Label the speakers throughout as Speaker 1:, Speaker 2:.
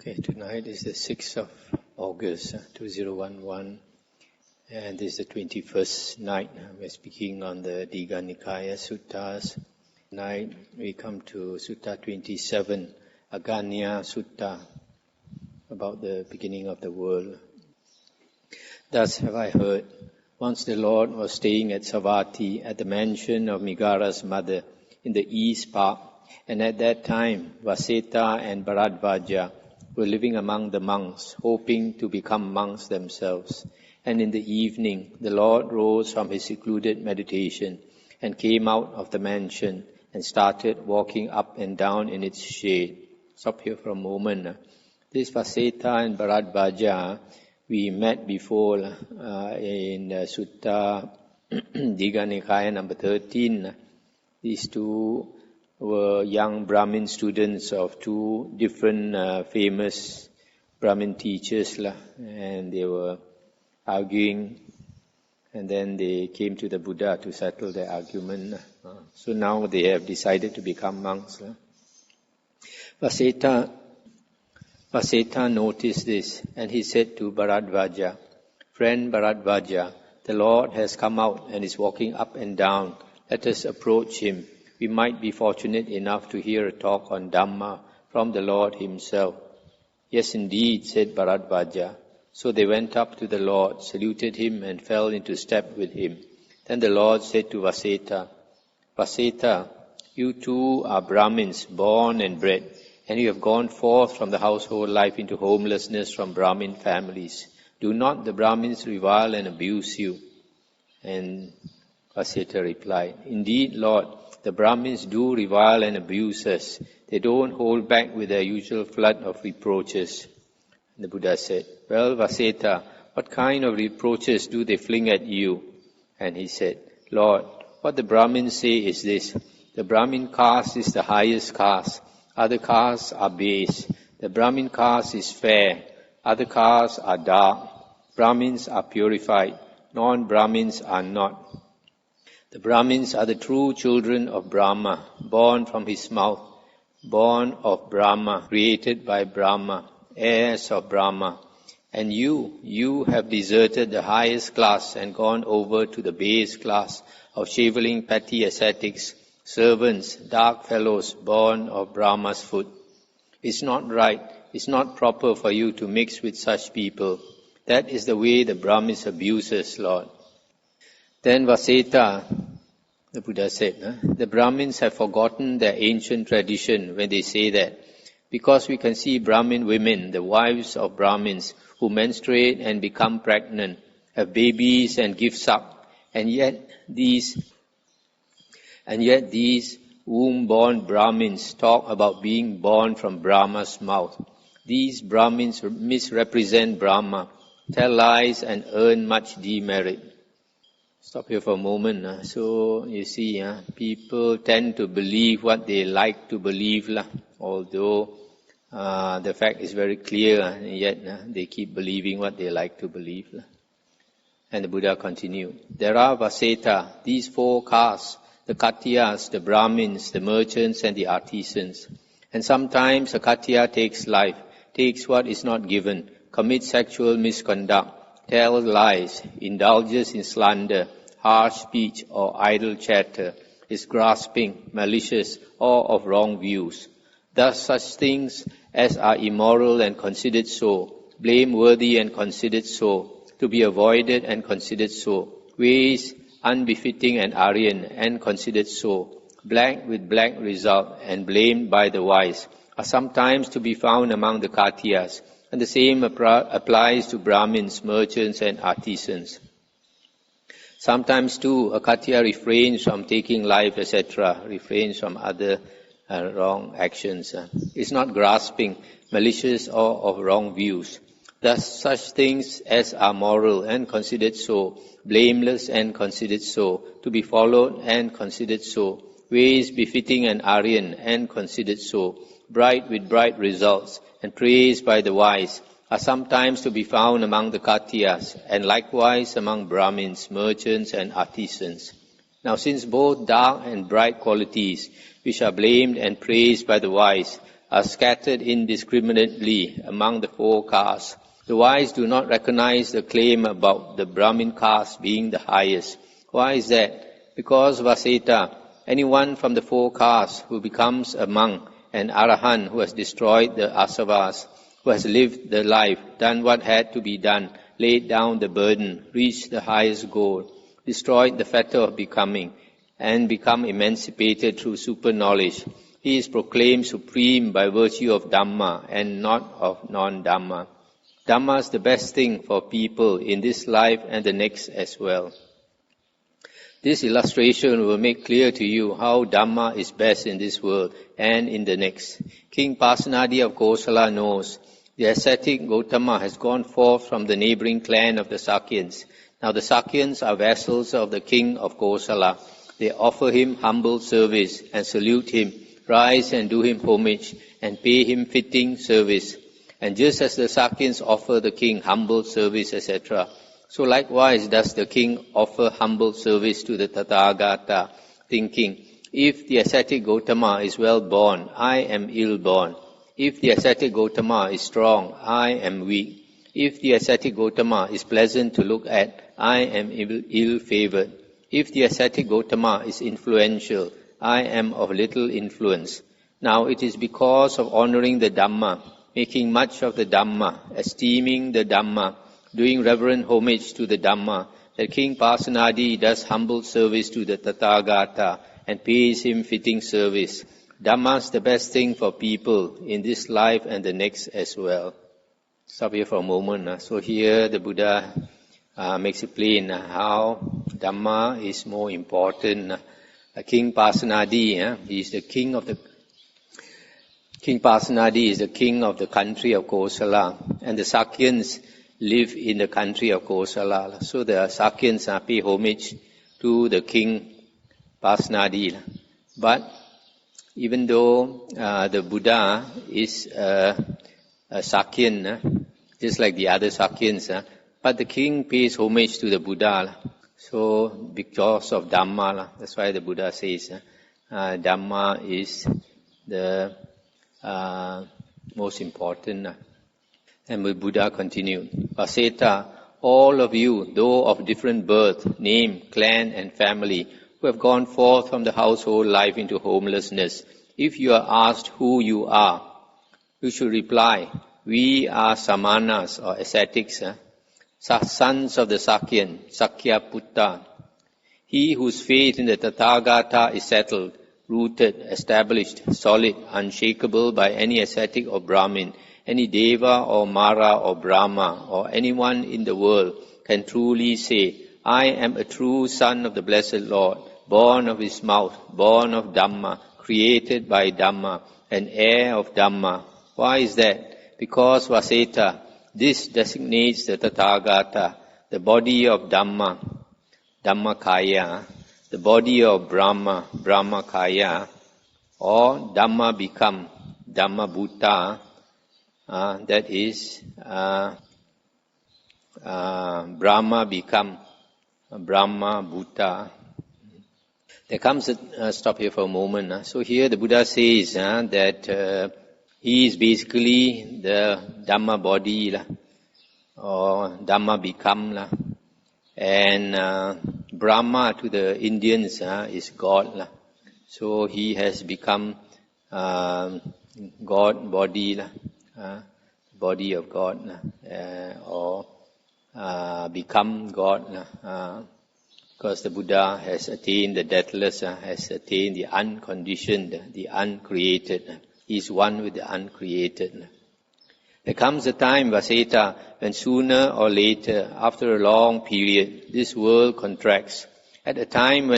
Speaker 1: Okay, tonight is the 6th of August 2011, and this is the 21st night. We're speaking on the Dīgha Nikāya Suttas. Tonight we come to Sutta 27, Agganna Sutta, about the beginning of the world. Thus have I heard, once the Lord was staying at Savatthi at the mansion of Megara's mother in the East Park, and at that time Vaseta and Bharadvaja were living among the monks, hoping to become monks themselves. And in the evening, the Lord rose from his secluded meditation and came out of the mansion and started walking up and down in its shade. Stop here for a moment. This Vaseta and Bharadvaja, we met before in Sutta Dīgha Nikāya number 13. These two were young Brahmin students of two different famous Brahmin teachers, and they were arguing, and then they came to the Buddha to settle their argument. So now they have decided to become monks. Vaseta noticed this, and he said to Bharadvaja, "Friend Bharadvaja, the Lord has come out and is walking up and down. Let us approach him. We might be fortunate enough to hear a talk on Dhamma from the Lord himself." "Yes, indeed," said Bharadvaja. So they went up to the Lord, saluted him, and fell into step with him. Then the Lord said to Vaseta, "Vaseta, you too are Brahmins, born and bred, and you have gone forth from the household life into homelessness from Brahmin families. Do not the Brahmins revile and abuse you?" And Vaseta replied, "Indeed, Lord, the Brahmins do revile and abuse us. They don't hold back with their usual flood of reproaches." And the Buddha said, "Well, Vaseta, what kind of reproaches do they fling at you?" And he said, "Lord, what the Brahmins say is this: the Brahmin caste is the highest caste. Other castes are base. The Brahmin caste is fair. Other castes are dark. Brahmins are purified. Non-Brahmins are not. The Brahmins are the true children of Brahma, born from his mouth, born of Brahma, created by Brahma, heirs of Brahma. And you have deserted the highest class and gone over to the base class of shaveling petty ascetics, servants, dark fellows born of Brahma's foot. It's not right, it's not proper for you to mix with such people. That is the way the Brahmins abuse us, Lord." Then Vaseta, the Buddha said, "The Brahmins have forgotten their ancient tradition when they say that, because we can see Brahmin women, the wives of Brahmins, who menstruate and become pregnant, have babies and give suck, and yet these womb-born Brahmins talk about being born from Brahma's mouth. These Brahmins misrepresent Brahma, tell lies, and earn much demerit." Stop here for a moment. So you see, people tend to believe what they like to believe, although the fact is very clear, yet they keep believing what they like to believe. And the Buddha continued, "There are, Vaseta, these four castes, the Katyas, the Brahmins, the merchants, and the artisans. And sometimes a Katya takes life, takes what is not given, commits sexual misconduct, tells lies, indulges in slander, harsh speech, or idle chatter, is grasping, malicious, or of wrong views. Thus such things as are immoral and considered so, blameworthy and considered so, to be avoided and considered so, ways unbefitting an Aryan and considered so, black with black result and blamed by the wise, are sometimes to be found among the Katyas, and the same applies to Brahmins, merchants, and artisans. Sometimes too, a Katya refrains from taking life, etc., refrains from other wrong actions, is not grasping, malicious, or of wrong views. Thus such things as are moral and considered so, blameless and considered so, to be followed and considered so, ways befitting an Aryan and considered so, bright with bright results, and praised by the wise, are sometimes to be found among the Katyas, and likewise among Brahmins, merchants, and artisans. Now since both dark and bright qualities, which are blamed and praised by the wise, are scattered indiscriminately among the 4 castes. The wise do not recognize the claim about the Brahmin caste being the highest. Why is that? Because Vaseta, anyone from the 4 castes who becomes a monk, an arahant who has destroyed the asavas, who has lived the life, done what had to be done, laid down the burden, reached the highest goal, destroyed the fetter of becoming, and become emancipated through super knowledge. He is proclaimed supreme by virtue of Dhamma and not of non-Dhamma. Dhamma is the best thing for people in this life and the next as well. This illustration will make clear to you how Dhamma is best in this world and in the next. King Pasenadi of Kosala knows the ascetic Gautama has gone forth from the neighboring clan of the Sakyans. Now the Sakyans are vassals of the king of Kosala. They offer him humble service and salute him, rise and do him homage, and pay him fitting service. And just as the Sakyans offer the king humble service, etc., so likewise does the king offer humble service to the Tathagata, thinking, if the ascetic Gautama is well born, I am ill born. If the ascetic Gautama is strong, I am weak. If the ascetic Gautama is pleasant to look at, I am ill-favored. If the ascetic Gautama is influential, I am of little influence. Now it is because of honoring the Dhamma, making much of the Dhamma, esteeming the Dhamma, doing reverent homage to the Dhamma, that King Pasenadi does humble service to the Tathagata and pays him fitting service. Dhamma is the best thing for people in this life and the next as well. Stop here for a moment. So here the Buddha makes it plain how Dhamma is more important. King Pasenadi, he is the king of the King Pasenadi is the king of the country of Kosala, and the Sakyans live in the country of Kosala. So the Sakyans pay homage to the king Pasenadi. But even though the Buddha is a Sakyan, just like the other Sakyans, but the king pays homage to the Buddha. So because of Dhamma, that's why the Buddha says Dhamma is the most important. And the Buddha continued, Vaseta, all of you, though of different birth, name, clan and family, who have gone forth from the household life into homelessness, if you are asked who you are, you should reply, we are samanas or ascetics, sons of the Sakyan, Sakya Putta. He whose faith in the Tathagata is settled, rooted, established, solid, unshakable by any ascetic or Brahmin, any Deva or Mara or Brahma or anyone in the world can truly say, I am a true son of the Blessed Lord, born of his mouth, born of Dhamma, created by Dhamma, an heir of Dhamma. Why is that? Because Vaseta, this designates the Tathagata, the body of Dhamma, Dhammakaya, the body of Brahma, Brahmakaya, or Dhamma become, Dhammavuddho, that is, Brahma become, Brahmavuddho. There comes a, stop here for a moment. So here the Buddha says that he is basically the Dhamma body, or Dhamma become, and Brahma to the Indians is God. So he has become God body, body of God, or become God, because the Buddha has attained the deathless, has attained the unconditioned, the uncreated. He is one with the uncreated. There comes a time, Vaseta, when sooner or later, after a long period, this world contracts. At the time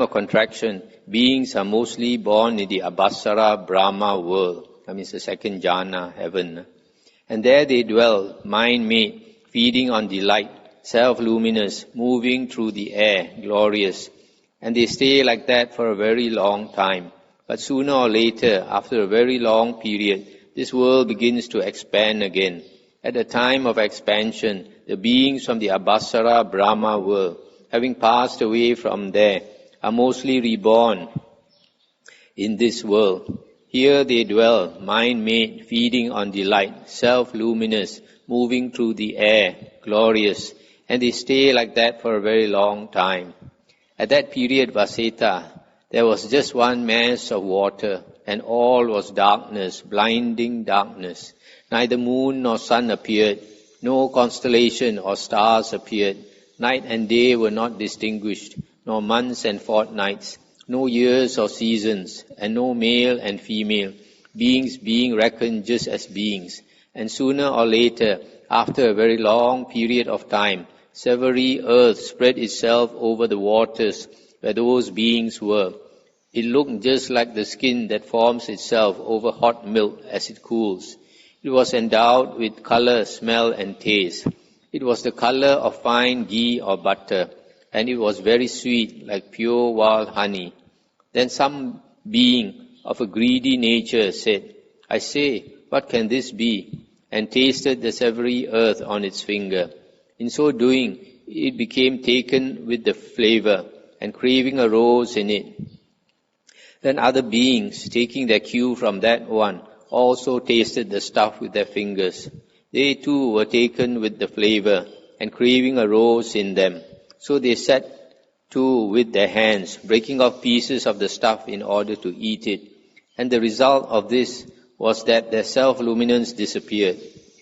Speaker 1: of contraction, beings are mostly born in the Abhasara Brahma world. That means the second jhana, heaven. And there they dwell, mind-made, feeding on delight, self-luminous, moving through the air, glorious. And they stay like that for a very long time. But sooner or later, after a very long period, this world begins to expand again. At the time of expansion, the beings from the Abhasara Brahma world, having passed away from there, are mostly reborn in this world. Here they dwell, mind-made, feeding on delight, self-luminous, moving through the air, glorious, and they stay like that for a very long time. At that period, Vaseta, there was just one mass of water, and all was darkness, blinding darkness. Neither moon nor sun appeared, no constellation or stars appeared. Night and day were not distinguished, nor months and fortnights, no years or seasons, and no male and female, beings being reckoned just as beings. And sooner or later, after a very long period of time, savory earth spread itself over the waters where those beings were. It looked just like the skin that forms itself over hot milk as it cools. It was endowed with color, smell, and taste. It was the color of fine ghee or butter, and it was very sweet, like pure wild honey. Then some being of a greedy nature said, I say, what can this be? And tasted the savory earth on its finger. In so doing, it became taken with the flavor, and craving arose in it. Then other beings, taking their cue from that one, also tasted the stuff with their fingers. They too were taken with the flavor, and craving arose in them. So they set to with their hands, breaking off pieces of the stuff in order to eat it. And the result of this was that their self-luminance disappeared.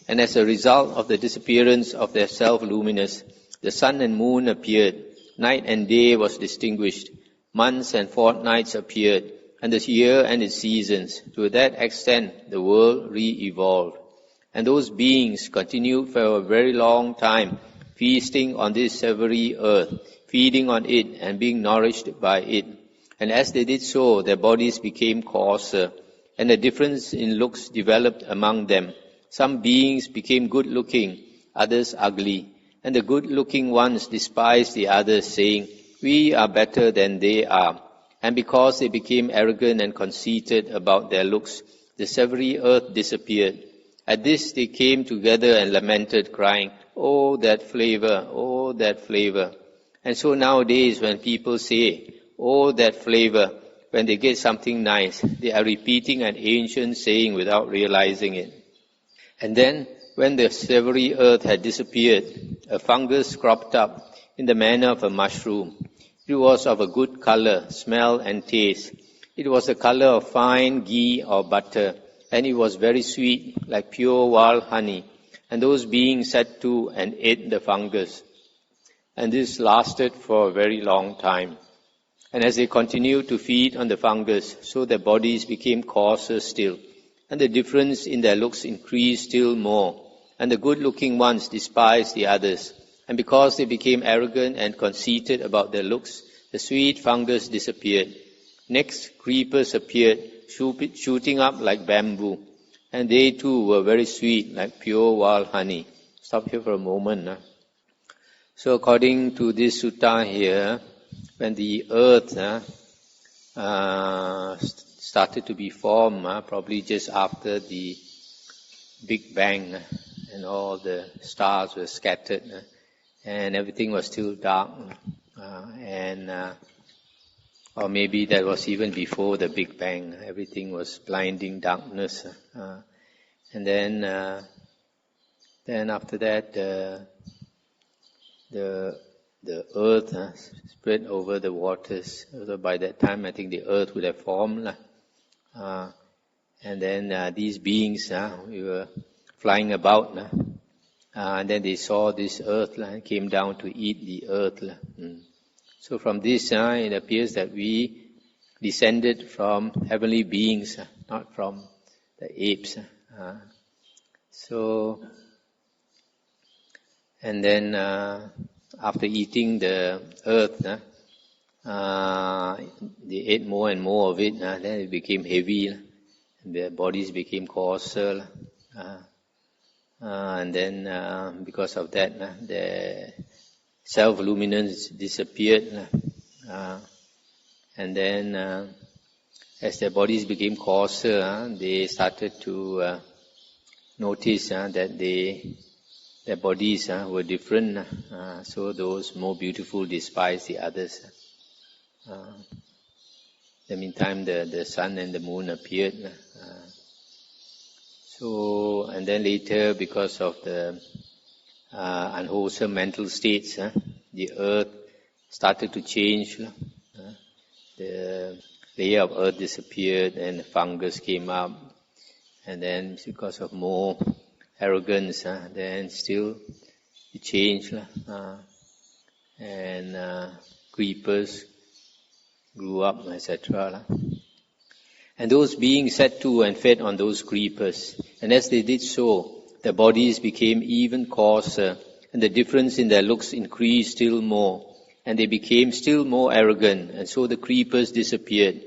Speaker 1: And as a result of the disappearance of their self-luminance, the sun and moon appeared, night and day was distinguished, months and fortnights appeared, and the year and its seasons. To that extent, the world re-evolved. And those beings continued for a very long time, feasting on this savory earth, feeding on it and being nourished by it. And as they did so, their bodies became coarser, and a difference in looks developed among them. Some beings became good-looking, others ugly, and the good-looking ones despised the others, saying, we are better than they are. And because they became arrogant and conceited about their looks, the savory earth disappeared. At this they came together and lamented, crying, oh, that flavor, oh, that flavor. And so nowadays when people say, oh, that flavor, when they get something nice, they are repeating an ancient saying without realizing it. And then, when the savory earth had disappeared, a fungus cropped up in the manner of a mushroom. It was of a good color, smell, and taste. It was the color of fine ghee or butter, and it was very sweet, like pure wild honey. And those beings sat to and ate the fungus. And this lasted for a very long time. And as they continued to feed on the fungus, so their bodies became coarser still. And the difference in their looks increased still more. And the good-looking ones despised the others. And because they became arrogant and conceited about their looks, the sweet fungus disappeared. Next, creepers appeared, shooting up like bamboo. And they too were very sweet, like pure wild honey. Stop here for a moment. So according to this sutta here, when the earth started to be formed, probably just after the Big Bang, and all the stars were scattered, and everything was still dark, or maybe that was even before the Big Bang. Everything was blinding darkness, and then after that, the earth spread over the waters. So by that time, I think the earth would have formed. And then these beings, we were flying about. And then they saw this earth and came down to eat the earth. So from this, it appears that we descended from heavenly beings, not from the apes. And then after eating the earth, they ate more and more of it. Then it became heavy, and their bodies became coarser. And then because of that, their self-luminance disappeared. And then as their bodies became coarser, they started to notice that their bodies were different. So those more beautiful despised the others. the meantime, the sun and the moon appeared. And then later, because of the unwholesome mental states, the earth started to change. The layer of earth disappeared and the fungus came up. And then because of more arrogance, then still it changed. And creepers grew up, etc. And those beings sat to and fed on those creepers. And as they did so, their bodies became even coarser, and the difference in their looks increased still more. And they became still more arrogant, and so the creepers disappeared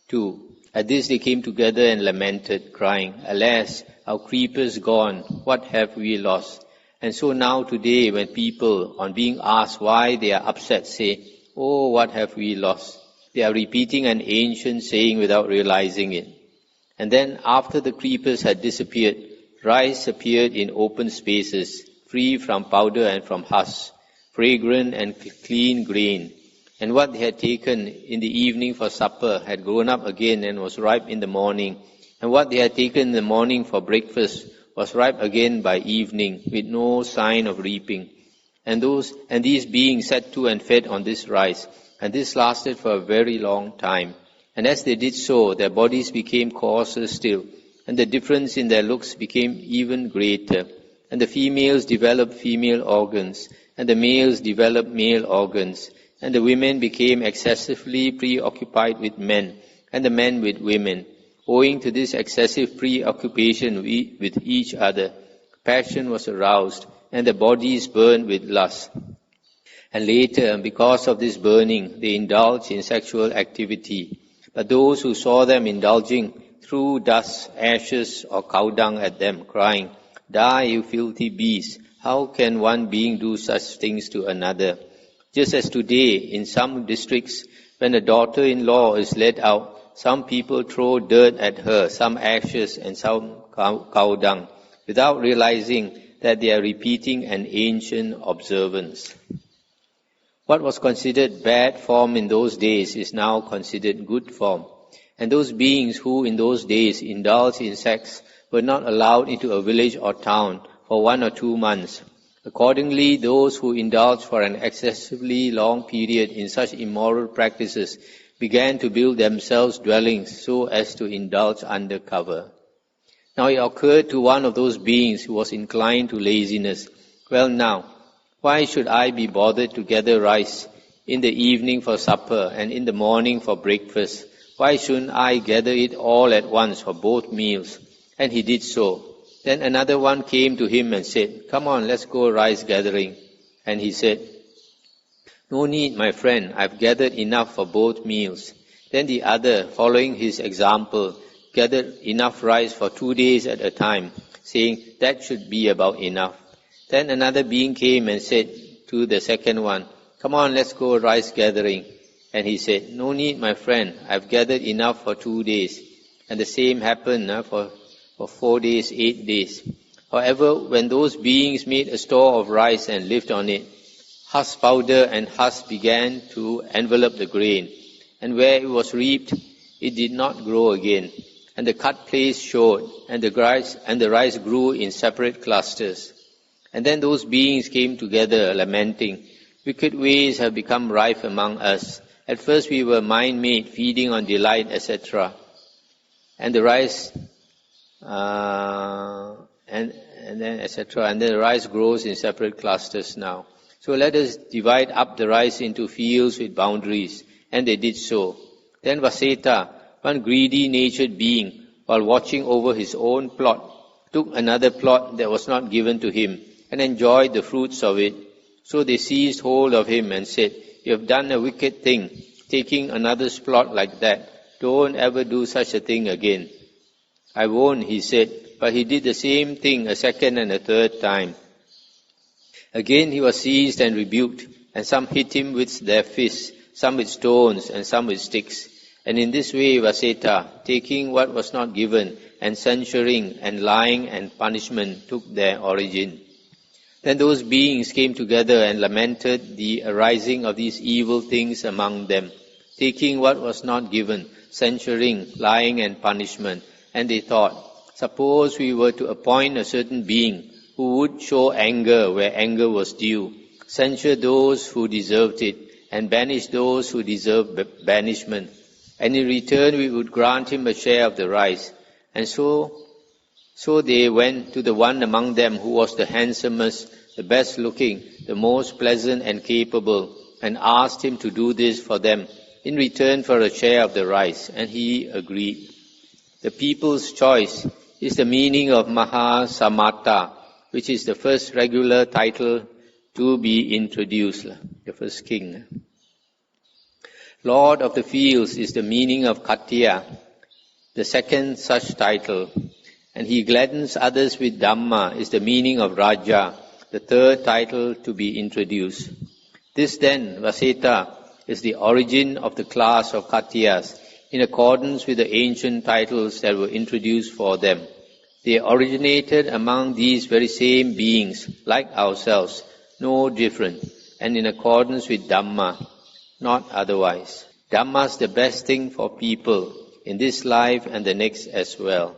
Speaker 1: too. At this they came together and lamented, crying, "Alas, our creepers gone, what have we lost?" And so now today, when people, on being asked why they are upset, say, "Oh, what have we lost?" they are repeating an ancient saying without realizing it. And then after the creepers had disappeared, rice appeared in open spaces, free from powder and from husk, fragrant and clean grain. And what they had taken in the evening for supper had grown up again and was ripe in the morning. And what they had taken in the morning for breakfast was ripe again by evening, with no sign of reaping. And these beings sat to and fed on this rice, and this lasted for a very long time. And as they did so, their bodies became coarser still, and the difference in their looks became even greater. And the females developed female organs, and the males developed male organs, and the women became excessively preoccupied with men, and the men with women. Owing to this excessive preoccupation with each other, passion was aroused, and the bodies burned with lust. And later, because of this burning, they indulged in sexual activity. But those who saw them indulging threw dust, ashes, or cow dung at them, crying, "Die, you filthy beasts! How can one being do such things to another?" Just as today, in some districts, when a daughter-in-law is led out, some people throw dirt at her, some ashes and some cow dung, without realizing that they are repeating an ancient observance. What was considered bad form in those days is now considered good form. And those beings who in those days indulged in sex were not allowed into a village or town for 1 or 2 months. Accordingly, those who indulged for an excessively long period in such immoral practices began to build themselves dwellings so as to indulge under cover. Now it occurred to one of those beings who was inclined to laziness, "Well now, why should I be bothered to gather rice in the evening for supper and in the morning for breakfast? Why shouldn't I gather it all at once for both meals?" And he did so. Then another one came to him and said, "Come on, let's go rice gathering." And he said, "No need, my friend, I've gathered enough for both meals." Then the other, following his example, gathered enough rice for 2 days at a time, saying, "That should be about enough." Then another being came and said to the second one, "Come on, let's go rice gathering." And he said, "No need, my friend, I've gathered enough for 2 days. And the same happened for 4 days, 8 days. However, when those beings made a store of rice and lived on it, husk powder and husk began to envelop the grain. And where it was reaped, it did not grow again. And the cut place showed, and the rice grew in separate clusters. And then those beings came together, lamenting, "Wicked ways have become rife among us. At first we were mind-made, feeding on delight, etc. And the rice, and then etc. And then the rice grows in separate clusters now. So let us divide up the rice into fields with boundaries." And they did so. Then Vaseta, one greedy-natured being, while watching over his own plot, took another plot that was not given to him, and enjoyed the fruits of it. So they seized hold of him and said, "You have done a wicked thing, taking another's plot like that. Don't ever do such a thing again." "I won't," he said, but he did the same thing a second and a third time. Again he was seized and rebuked, and some hit him with their fists, some with stones, and some with sticks. And in this way Vaseta, taking what was not given, and censuring and lying and punishment took their origin. Then those beings came together and lamented the arising of these evil things among them. taking what was not given, censuring, lying and punishment. And they thought, suppose we were to appoint a certain being who would show anger where anger was due, censure those who deserved it, and banish those who deserved banishment. And in return we would grant him a share of the rice. And so they went to the one among them who was the handsomest, the best looking, the most pleasant and capable, and asked him to do this for them in return for a share of the rice. And he agreed. The people's choice is the meaning of Mahasamata, which is the first regular title to be introduced, the first king. Lord of the fields is the meaning of Katya, the second such title. And he gladdens others with Dhamma is the meaning of Raja, the third title to be introduced. This then, Vaseta, is the origin of the class of Katyas, in accordance with the ancient titles that were introduced for them. They originated among these very same beings, like ourselves, no different, and in accordance with Dhamma, not otherwise. Dhamma is the best thing for people, in this life and the next as well.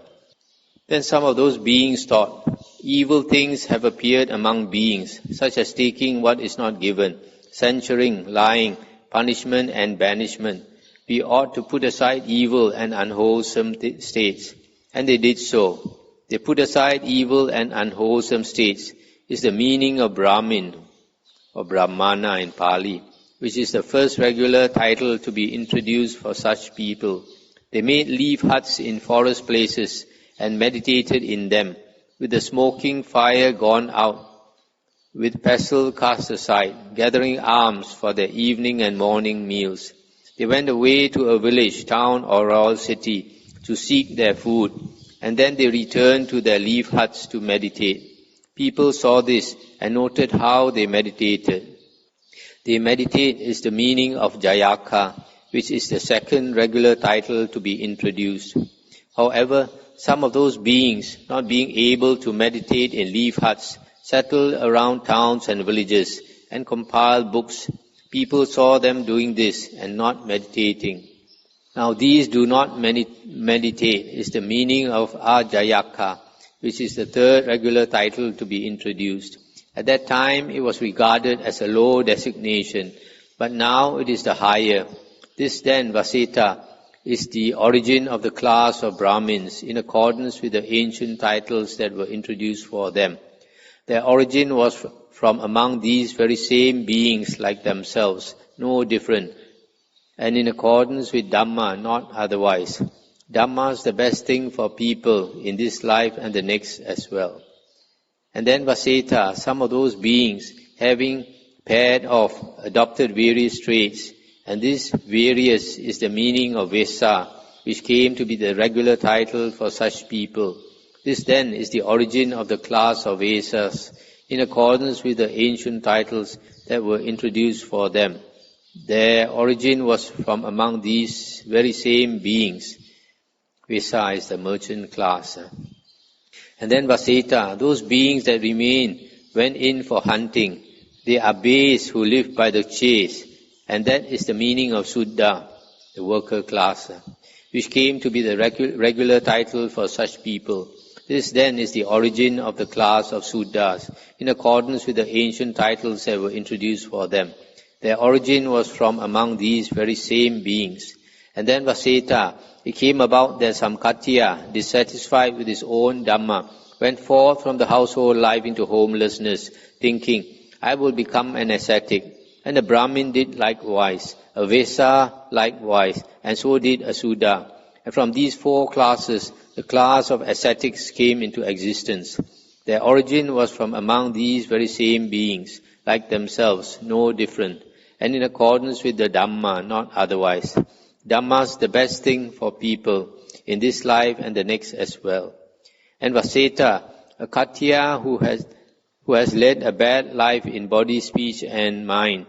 Speaker 1: Then some of those beings thought, evil things have appeared among beings, such as taking what is not given, censuring, lying, punishment and banishment. We ought to put aside evil and unwholesome states. And they did so. They put aside evil and unwholesome states is the meaning of Brahmin, or Brahmana in Pali, which is the first regular title to be introduced for such people. They made leaf huts in forest places and meditated in them, with the smoking fire gone out, with pestle cast aside, gathering alms for their evening and morning meals. They went away to a village, town or royal city to seek their food, and then they returned to their leaf huts to meditate. People saw this and noted how they meditated. They meditate is the meaning of Jayaka, which is the second regular title to be introduced. However, some of those beings, not being able to meditate in leaf huts, settled around towns and villages and compiled books. People saw them doing this and not meditating. Now these do not meditate is the meaning of Ajayaka, which is the third regular title to be introduced. At that time it was regarded as a low designation, but now it is the higher. This then, Vaseta, is the origin of the class of Brahmins in accordance with the ancient titles that were introduced for them. Their origin was from among these very same beings like themselves, no different, and in accordance with Dhamma, not otherwise. Dhamma is the best thing for people in this life and the next as well. And then Vaseta, some of those beings having paired off, adopted various traits, and this various is the meaning of Vesa, which came to be the regular title for such people. This then is the origin of the class of Vesas, in accordance with the ancient titles that were introduced for them. Their origin was from among these very same beings. Vesa is the merchant class. And then Vaseta, those beings that remain went in for hunting. They are base who live by the chase, and that is the meaning of Suddha, the worker class, which came to be the regular title for such people. This then is the origin of the class of Suddhas, in accordance with the ancient titles that were introduced for them. Their origin was from among these very same beings. And then Vaseta, it came about that Samkatya, dissatisfied with his own Dhamma, went forth from the household life into homelessness, thinking, I will become an ascetic. And the Brahmin did likewise, a Vesa likewise, and so did a Suddha. And from these four classes, the class of ascetics came into existence. Their origin was from among these very same beings, like themselves, no different, and in accordance with the Dhamma, not otherwise. Dhamma is the best thing for people in this life and the next as well. And Vaseta, a Katya who has led a bad life in body, speech and mind,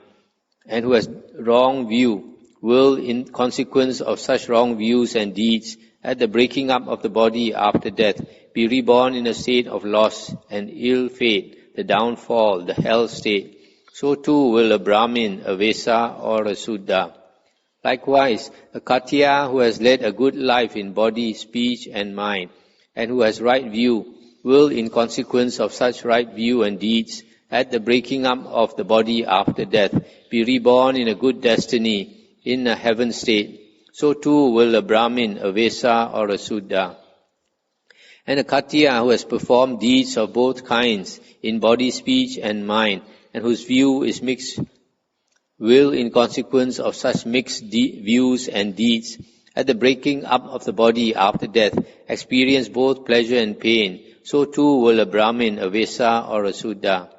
Speaker 1: and who has wrong view, will, in consequence of such wrong views and deeds, at the breaking up of the body after death, be reborn in a state of loss and ill fate, the downfall, the hell state. So too will a Brahmin, a Vesa or a Suddha. Likewise, a Khattiya who has led a good life in body, speech and mind, and who has right view, will in consequence of such right view and deeds, at the breaking up of the body after death, be reborn in a good destiny, in a heaven state. So too will a Brahmin, a Vesa or a Suddha. And a Khattiya who has performed deeds of both kinds, in body, speech and mind, and whose view is mixed, will in consequence of such mixed views and deeds, at the breaking up of the body after death, experience both pleasure and pain. So too will a Brahmin, a Vesa or a Suddha.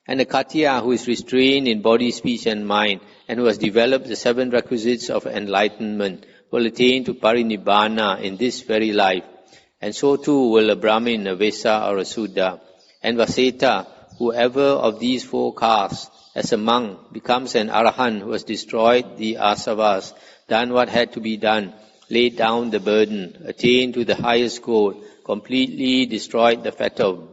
Speaker 1: And a Khattiya who is restrained in body, speech and mind, and who has developed the 7 requisites of enlightenment, will attain to Parinibbana in this very life. And so too will a Brahmin, a Vesa or a Suddha. And Vaseta, whoever of these 4 castes, as a monk, becomes an Arahant who has destroyed the asavas, done what had to be done, laid down the burden, attained to the highest goal, completely destroyed the fetter of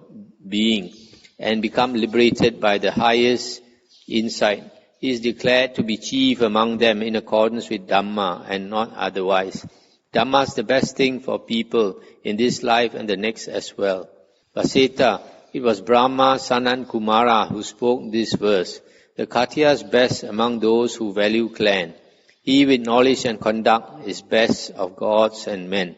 Speaker 1: being, and become liberated by the highest insight. He is declared to be chief among them in accordance with Dhamma and not otherwise. Dhamma is the best thing for people in this life and the next as well. Vaseta, it was Brahma Sanat Kumara who spoke this verse. The Khattiya is best among those who value clan. He with knowledge and conduct is best of gods and men.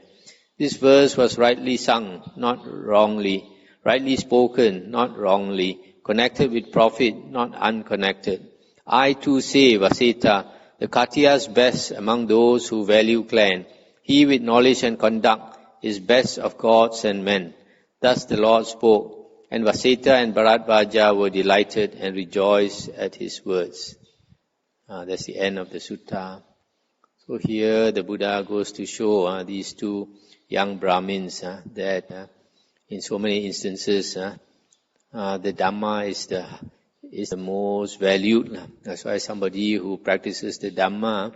Speaker 1: This verse was rightly sung, not wrongly, rightly spoken, not wrongly, connected with profit, not unconnected. I too say, Vaseta, the Khattiya is best among those who value clan. He with knowledge and conduct is best of gods and men. Thus the Lord spoke, and Vaseta and Bharadvaja were delighted and rejoiced at his words. That's the end of the sutta. So here the Buddha goes to show these 2 young Brahmins that in so many instances the Dhamma is the most valued. That's why somebody who practices the Dhamma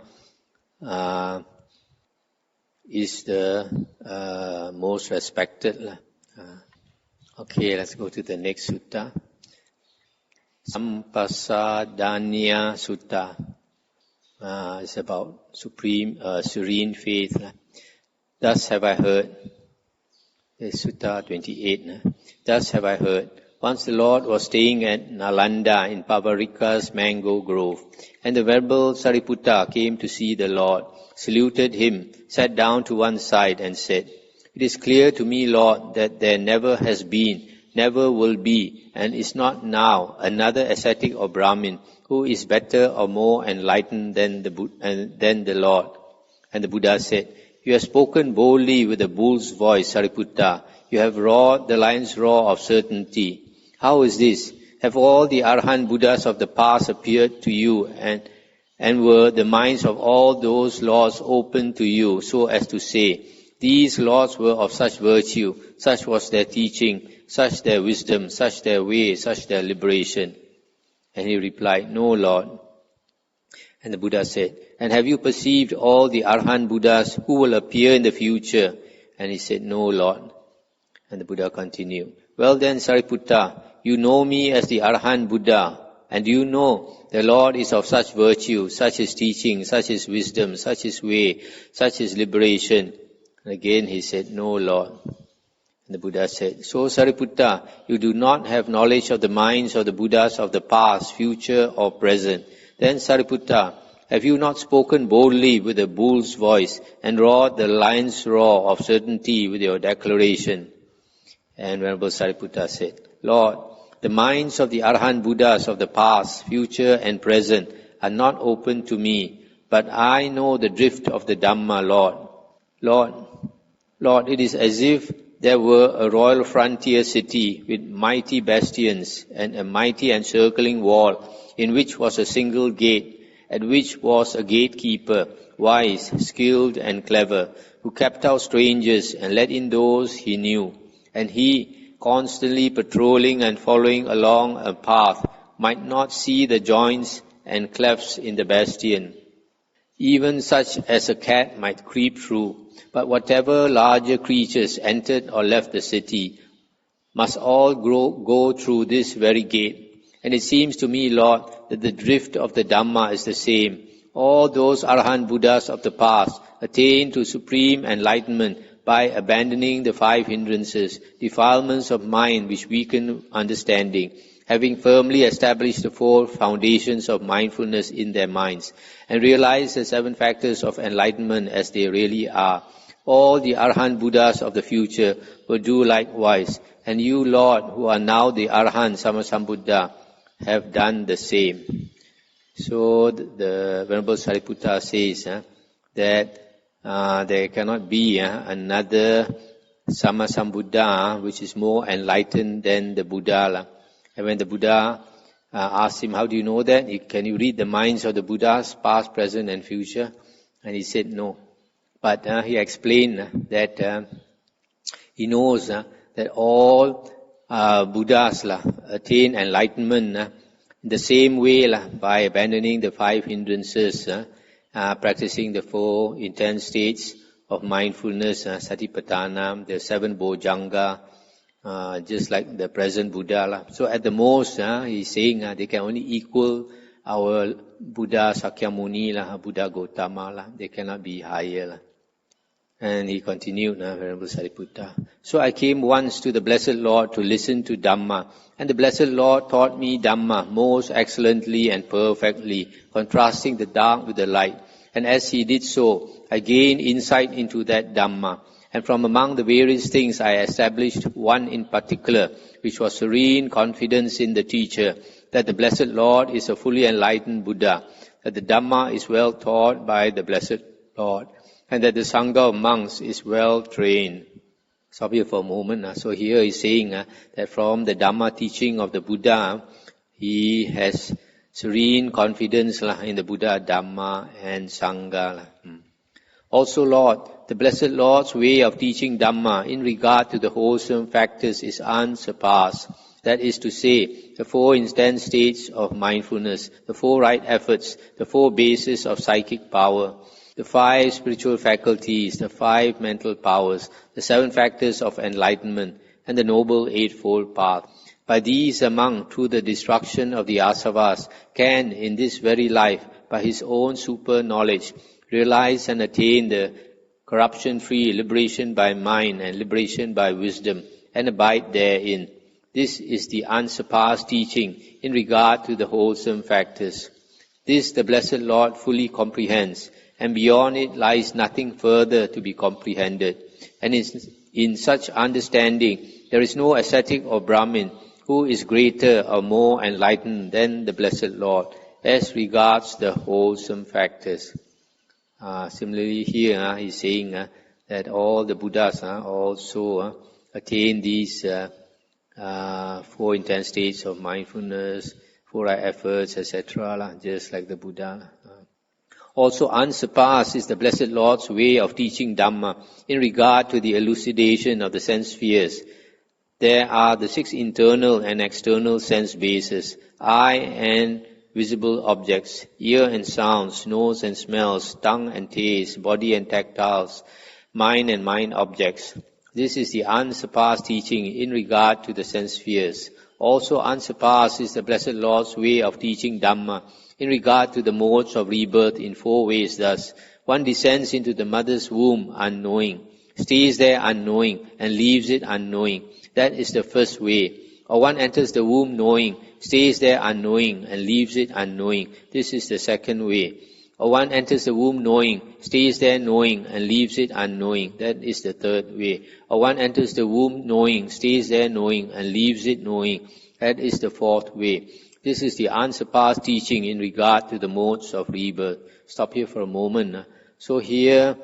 Speaker 1: is the most respected. Okay, let's go to the next sutta. Sampasadaniya Sutta. It's about supreme, serene faith. Thus have I heard. It's Sutta 28. Thus have I heard. Once the Lord was staying at Nalanda in Pavarika's mango grove, and the venerable Sariputta came to see the Lord, saluted him, sat down to one side and said, "It is clear to me, Lord, that there never has been, never will be, and is not now another ascetic or Brahmin who is better or more enlightened than the Lord." And the Buddha said, "You have spoken boldly with a bull's voice, Sariputta. You have roared the lion's roar of certainty. How is this? Have all the Arahant Buddhas of the past appeared to you, and were the minds of all those lords open to you, so as to say, these lords were of such virtue, such was their teaching, such their wisdom, such their way, such their liberation?" And he replied, "No, Lord." And the Buddha said, "And have you perceived all the Arahant Buddhas who will appear in the future?" And he said, "No, Lord." And the Buddha continued, "Well then, Sariputta, you know me as the Arahant Buddha, and you know the Lord is of such virtue, such his teaching, such his wisdom, such his way, such his liberation." And again he said, "No, Lord." And the Buddha said, "So Sariputta, you do not have knowledge of the minds of the Buddhas of the past, future or present. Then Sariputta, have you not spoken boldly with a bull's voice, and roared the lion's roar of certainty with your declaration?" And Venerable Sariputta said, "Lord, the minds of the Arahant Buddhas of the past, future and present are not open to me, but I know the drift of the Dhamma, Lord, it is as if there were a royal frontier city with mighty bastions and a mighty encircling wall, in which was a single gate, at which was a gatekeeper, wise, skilled and clever, who kept out strangers and let in those he knew. And he, constantly patrolling and following along a path, might not see the joints and clefts in the bastion, even such as a cat might creep through. But whatever larger creatures entered or left the city must all go through this very gate. And it seems to me, Lord, that the drift of the Dhamma is the same. all those Arahant Buddhas of the past attained to supreme enlightenment by abandoning the 5 hindrances, defilements of mind which weaken understanding, having firmly established the 4 foundations of mindfulness in their minds, and realized the 7 factors of enlightenment as they really are. All the Arahant Buddhas of the future will do likewise, and you, Lord, who are now the Arahant Sammasambuddha, have done the same. So the Venerable Sariputta says that there cannot be another Sammasambuddha which is more enlightened than the Buddha. And when the Buddha asked him, how do you know that? Can you read the minds of the Buddhas, past, present and future? And he said no. But he explained that he knows that all Buddhas attain enlightenment in the same way by abandoning the 5 hindrances, practicing the 4 intense states of mindfulness, Satipatthana, the 7 Bojjhanga, just like the present Buddha. So at the most, he's saying they can only equal our Buddha Sakyamuni, Buddha Gautama. They cannot be higher. And he continued, Venerable Sariputta. So I came once to the Blessed Lord to listen to Dhamma. And the Blessed Lord taught me Dhamma most excellently and perfectly, contrasting the dark with the light. And as he did so, I gained insight into that Dhamma. And from among the various things, I established one in particular, which was serene confidence in the teacher, that the Blessed Lord is a fully enlightened Buddha, that the Dhamma is well taught by the Blessed Lord, and that the Sangha of monks is well trained. Stop here for a moment. So here he's saying that from the Dhamma teaching of the Buddha, he has serene confidence in the Buddha, Dhamma and Sangha. Also, Lord, the Blessed Lord's way of teaching Dhamma in regard to the wholesome factors is unsurpassed. That is to say, the 4 intense states of mindfulness, the 4 right efforts, the 4 bases of psychic power, the 5 spiritual faculties, the 5 mental powers, the 7 factors of enlightenment, and the Noble Eightfold Path. By these a monk, through the destruction of the asavas, can in this very life, by his own super knowledge, realize and attain the corruption-free liberation by mind and liberation by wisdom, and abide therein. This is the unsurpassed teaching in regard to the wholesome factors. This the Blessed Lord fully comprehends, and beyond it lies nothing further to be comprehended. And in such understanding, there is no ascetic or Brahmin who is greater or more enlightened than the Blessed Lord as regards the wholesome factors. Similarly here, he's saying that all the Buddhas also attain these 4 intense states of mindfulness, 4 right efforts, etc., just like the Buddha. Also unsurpassed is the Blessed Lord's way of teaching Dhamma in regard to the elucidation of the sense spheres. There are the 6 internal and external sense bases, eye and visible objects, ear and sounds, nose and smells, tongue and taste, body and tactiles, mind and mind objects. This is the unsurpassed teaching in regard to the sense spheres. Also unsurpassed is the Blessed Lord's way of teaching Dhamma in regard to the modes of rebirth in 4 ways. Thus, one descends into the mother's womb unknowing, stays there unknowing, and leaves it unknowing. That is the first way. Or one enters the womb knowing, stays there unknowing, and leaves it unknowing. This is the second way. Or one enters the womb knowing, stays there knowing, and leaves it unknowing. That is the third way. Or one enters the womb knowing, stays there knowing, and leaves it knowing. That is the fourth way. This is the unsurpassed teaching in regard to the modes of rebirth. Stop here for a moment. So here,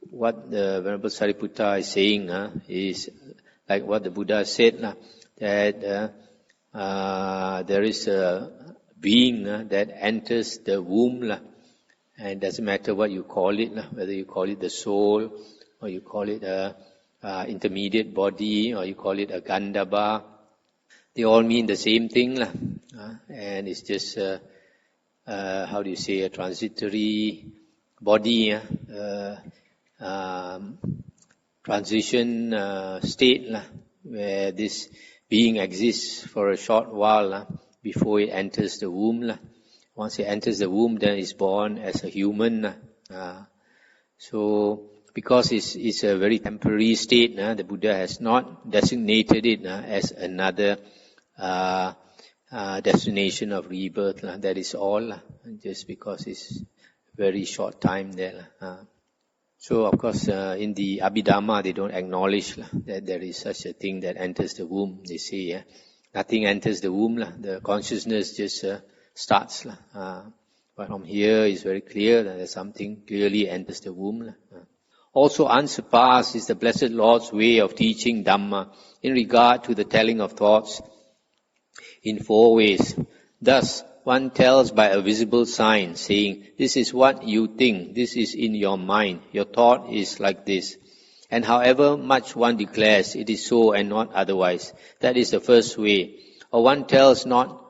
Speaker 1: what the Venerable Sariputta is saying is like what the Buddha said, that there is a being that enters the womb, and it doesn't matter what you call it, whether you call it the soul, or you call it a intermediate body, or you call it a Gandhava. They all mean the same thing, and it's just a transitory body, transition state, where this being exists for a short while before it enters the womb. Once he enters the womb, then he's born as a human. So, because it's a very temporary state, the Buddha has not designated it as another destination of rebirth. That is all, just because it's very short time there. So, of course, in the Abhidhamma, they don't acknowledge that there is such a thing that enters the womb. They say nothing enters the womb. The consciousness just starts. But from here, it's very clear that something clearly enters the womb. Also unsurpassed is the Blessed Lord's way of teaching Dhamma in regard to the telling of thoughts in 4 ways. Thus, one tells by a visible sign, saying, "This is what you think, this is in your mind, your thought is like this." And however much one declares, it is so and not otherwise. That is the first way. Or one tells not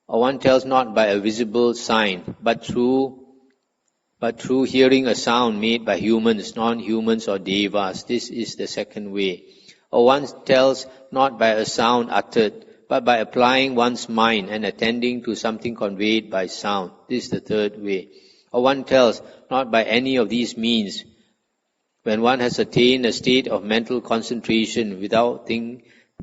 Speaker 1: by a visible sign, but through hearing a sound made by humans, non-humans or devas. This is the second way. Or one tells not by a sound uttered, but by applying one's mind and attending to something conveyed by sound. This is the third way. Or one tells not by any of these means, when one has attained a state of mental concentration without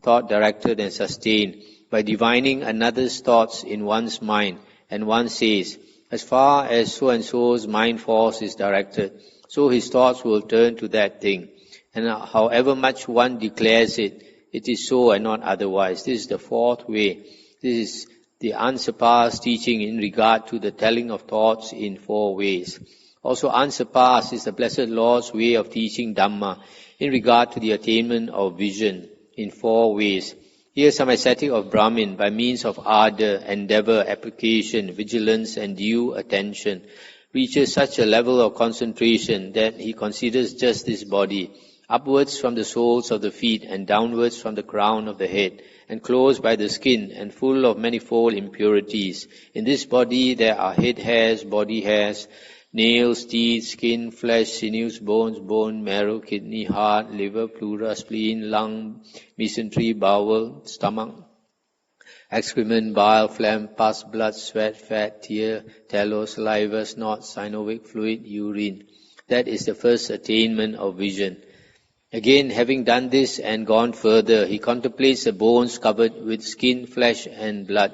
Speaker 1: thought directed and sustained, by divining another's thoughts in one's mind, and one says, "As far as so-and-so's mind force is directed, so his thoughts will turn to that thing." And however much one declares it, it is so and not otherwise. This is the fourth way. This is the unsurpassed teaching in regard to the telling of thoughts in 4 ways. Also unsurpassed is the Blessed Lord's way of teaching Dhamma in regard to the attainment of vision in 4 ways. Here some ascetic of Brahmin, by means of ardor, endeavor, application, vigilance and due attention, reaches such a level of concentration that he considers just this body, upwards from the soles of the feet and downwards from the crown of the head, enclosed by the skin and full of manifold impurities. In this body there are head hairs, body hairs, nails, teeth, skin, flesh, sinews, bones, bone, marrow, kidney, heart, liver, pleura, spleen, lung, mesentery, bowel, stomach, excrement, bile, phlegm, pus, blood, sweat, fat, tear, tallow, saliva, snot, synovic fluid, urine. That is the first attainment of vision. Again, having done this and gone further, he contemplates the bones covered with skin, flesh and blood.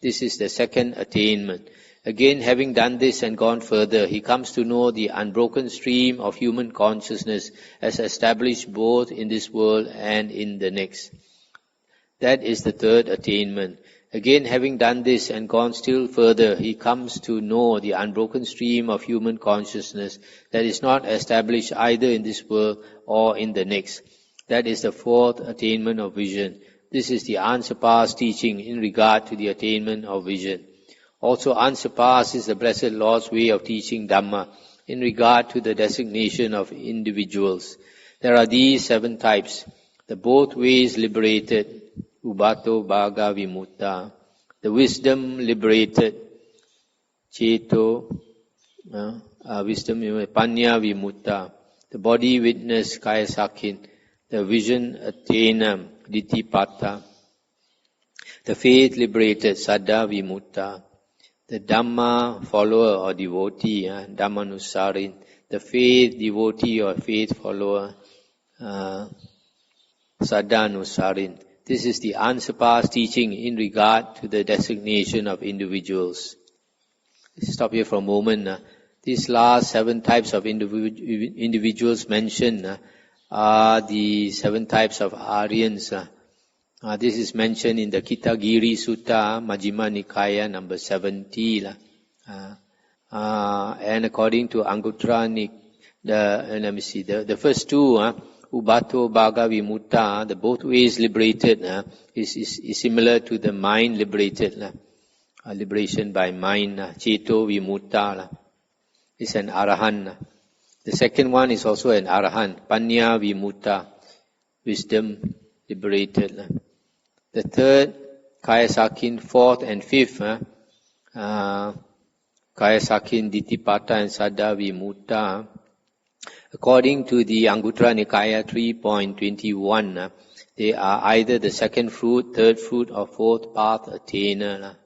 Speaker 1: This is the second attainment. Again, having done this and gone further, he comes to know the unbroken stream of human consciousness as established both in this world and in the next. That is the third attainment. Again, having done this and gone still further, he comes to know the unbroken stream of human consciousness that is not established either in this world or in the next. That is the fourth attainment of vision. This is the unsurpassed teaching in regard to the attainment of vision. Also unsurpassed is the Blessed Lord's way of teaching Dhamma in regard to the designation of individuals. There are these 7 types. The both ways liberated, Ubato Bhaga Vimutta. The wisdom liberated, Ceto, wisdom, Panya Vimutta. The body witness, Kaya Sakin. The vision attainer, Ditthipata. The faith liberated, Saddha Vimutta. The Dhamma follower or devotee, Dhammanusarin. The faith devotee or faith follower, Saddhanusarin. This is the unsurpassed teaching in regard to the designation of individuals. Stop here for a moment. These last 7 types of individuals mentioned are the 7 types of Aryans. This is mentioned in the Kitagiri Sutta, Majjhima Nikāya, number 70. And according to Anguttara the first 2, Ubato Bhaga Vimutta, the both ways liberated, is similar to the mind liberated, liberation by mind, Ceto Vimutta, is an Arahant. The second one is also an Arahant, Panya Vimutta, wisdom liberated. The third, Kaya Sakin, 4th and 5th, Kaya Sakin, Ditthipata and Saddha Vimutta. According to the Anguttara Nikāya 3.21, they are either the second fruit, third fruit or fourth path attainer.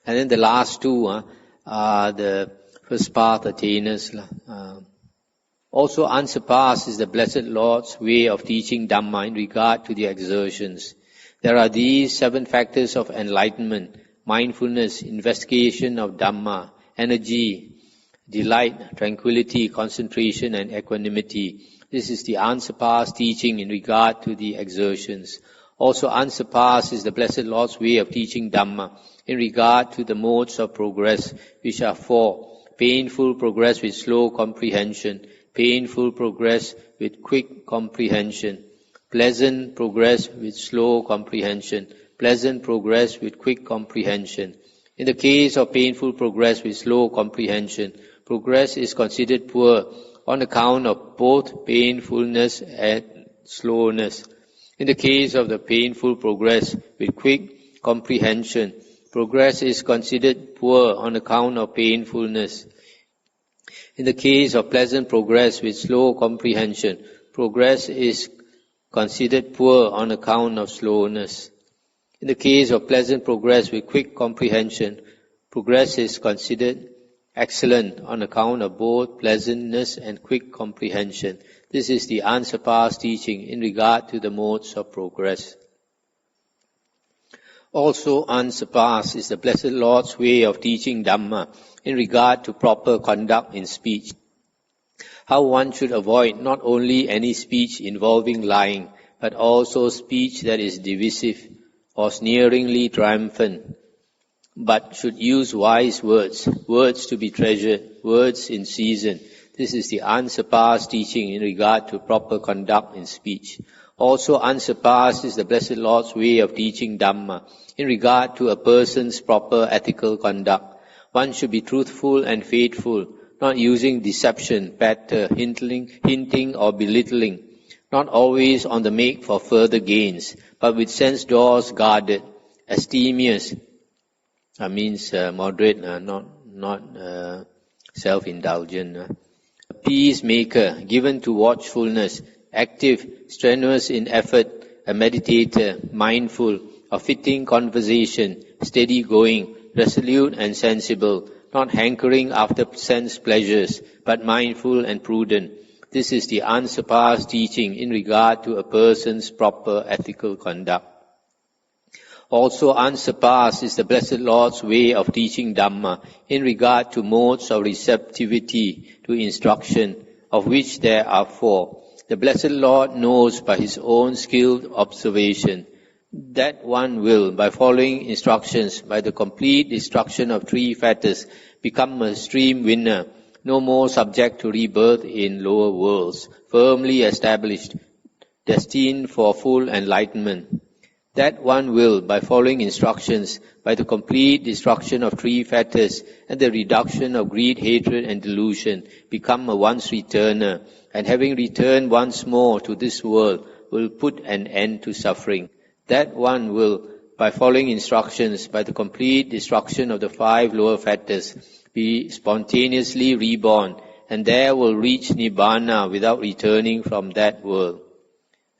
Speaker 1: And then the last two are the first path attainers. Also unsurpassed is the Blessed Lord's way of teaching Dhamma in regard to the exertions. There are these 7 factors of enlightenment: mindfulness, investigation of Dhamma, energy, delight, tranquility, concentration, and equanimity. This is the unsurpassed teaching in regard to the exertions. Also unsurpassed is the Blessed Lord's way of teaching Dhamma in regard to the modes of progress, which are 4. Painful progress with slow comprehension, painful progress with quick comprehension, pleasant progress with slow comprehension, pleasant progress with quick comprehension. In the case of painful progress with slow comprehension, progress is considered poor on account of both painfulness and slowness. In the case of the painful progress with quick comprehension, progress is considered poor on account of painfulness. In the case of pleasant progress with slow comprehension, progress is considered poor on account of slowness. In the case of pleasant progress with quick comprehension, progress is considered excellent on account of both pleasantness and quick comprehension. This is the unsurpassed teaching in regard to the modes of progress. Also unsurpassed is the Blessed Lord's way of teaching Dhamma in regard to proper conduct in speech. How one should avoid not only any speech involving lying, but also speech that is divisive or sneeringly triumphant, but should use wise words, words to be treasured, words in season. This is the unsurpassed teaching in regard to proper conduct in speech. Also unsurpassed is the Blessed Lord's way of teaching Dhamma in regard to a person's proper ethical conduct. One should be truthful and faithful, not using deception, patter, hinting or belittling, not always on the make for further gains, but with sense doors guarded, abstemious, means moderate, not self-indulgent. A peacemaker, given to watchfulness, active, strenuous in effort, a meditator, mindful, of fitting conversation, steady going, resolute and sensible, not hankering after sense pleasures, but mindful and prudent. This is the unsurpassed teaching in regard to a person's proper ethical conduct. Also unsurpassed is the Blessed Lord's way of teaching Dhamma in regard to modes of receptivity to instruction, of which there are 4. The Blessed Lord knows by His own skilled observation that one will, by following instructions, by the complete destruction of 3 fetters, become a stream winner, no more subject to rebirth in lower worlds, firmly established, destined for full enlightenment. That one will, by following instructions, by the complete destruction of 3 fetters and the reduction of greed, hatred and delusion, become a once returner, and having returned once more to this world, will put an end to suffering. That one will, by following instructions, by the complete destruction of the 5 lower fetters, be spontaneously reborn, and there will reach Nibbana without returning from that world.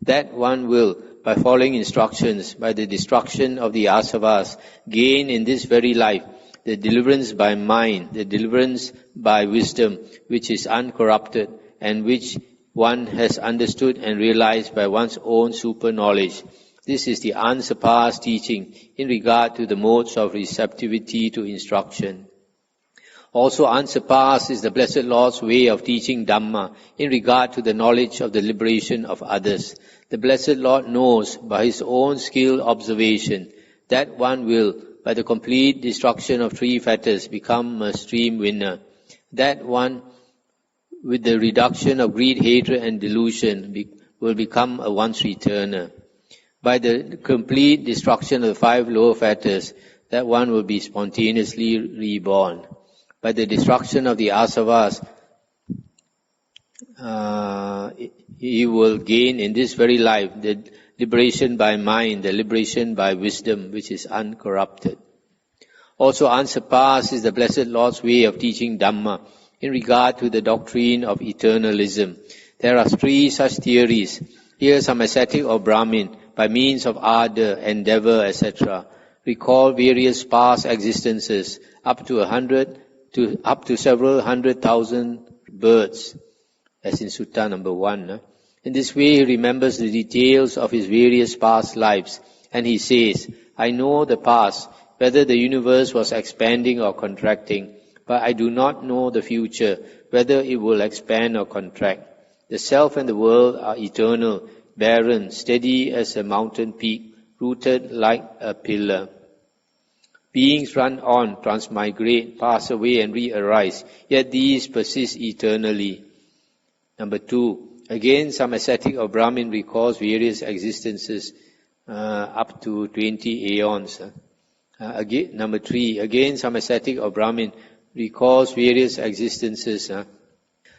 Speaker 1: That one will, by following instructions, by the destruction of the asavas, gain in this very life the deliverance by mind, the deliverance by wisdom, which is uncorrupted, and which one has understood and realized by one's own super knowledge. This is the unsurpassed teaching in regard to the modes of receptivity to instruction. Also unsurpassed is the Blessed Lord's way of teaching Dhamma in regard to the knowledge of the liberation of others. The Blessed Lord knows by His own skilled observation that one will, by the complete destruction of 3 fetters, become a stream winner. That one, with the reduction of greed, hatred and delusion, will become a once returner. By the complete destruction of the 5 lower fetters, that one will be spontaneously reborn. By the destruction of the asavas, he will gain in this very life the liberation by mind, the liberation by wisdom, which is uncorrupted. Also unsurpassed is the Blessed Lord's way of teaching Dhamma in regard to the doctrine of eternalism. There are 3 such theories. Here some ascetic or Brahmin, by means of ardor, endeavor, etc., recall various past existences, up to several 100,000 births, as in Sutta number 1. In this way, he remembers the details of his various past lives, and he says, I know the past, whether the universe was expanding or contracting, but I do not know the future, whether it will expand or contract. The self and the world are eternal, barren, steady as a mountain peak, rooted like a pillar. Beings run on, transmigrate, pass away and re-arise, yet these persist eternally. Number 2, again some ascetic or Brahmin recalls various existences up to 20 aeons. Number 3, again some ascetic or Brahmin recalls various existences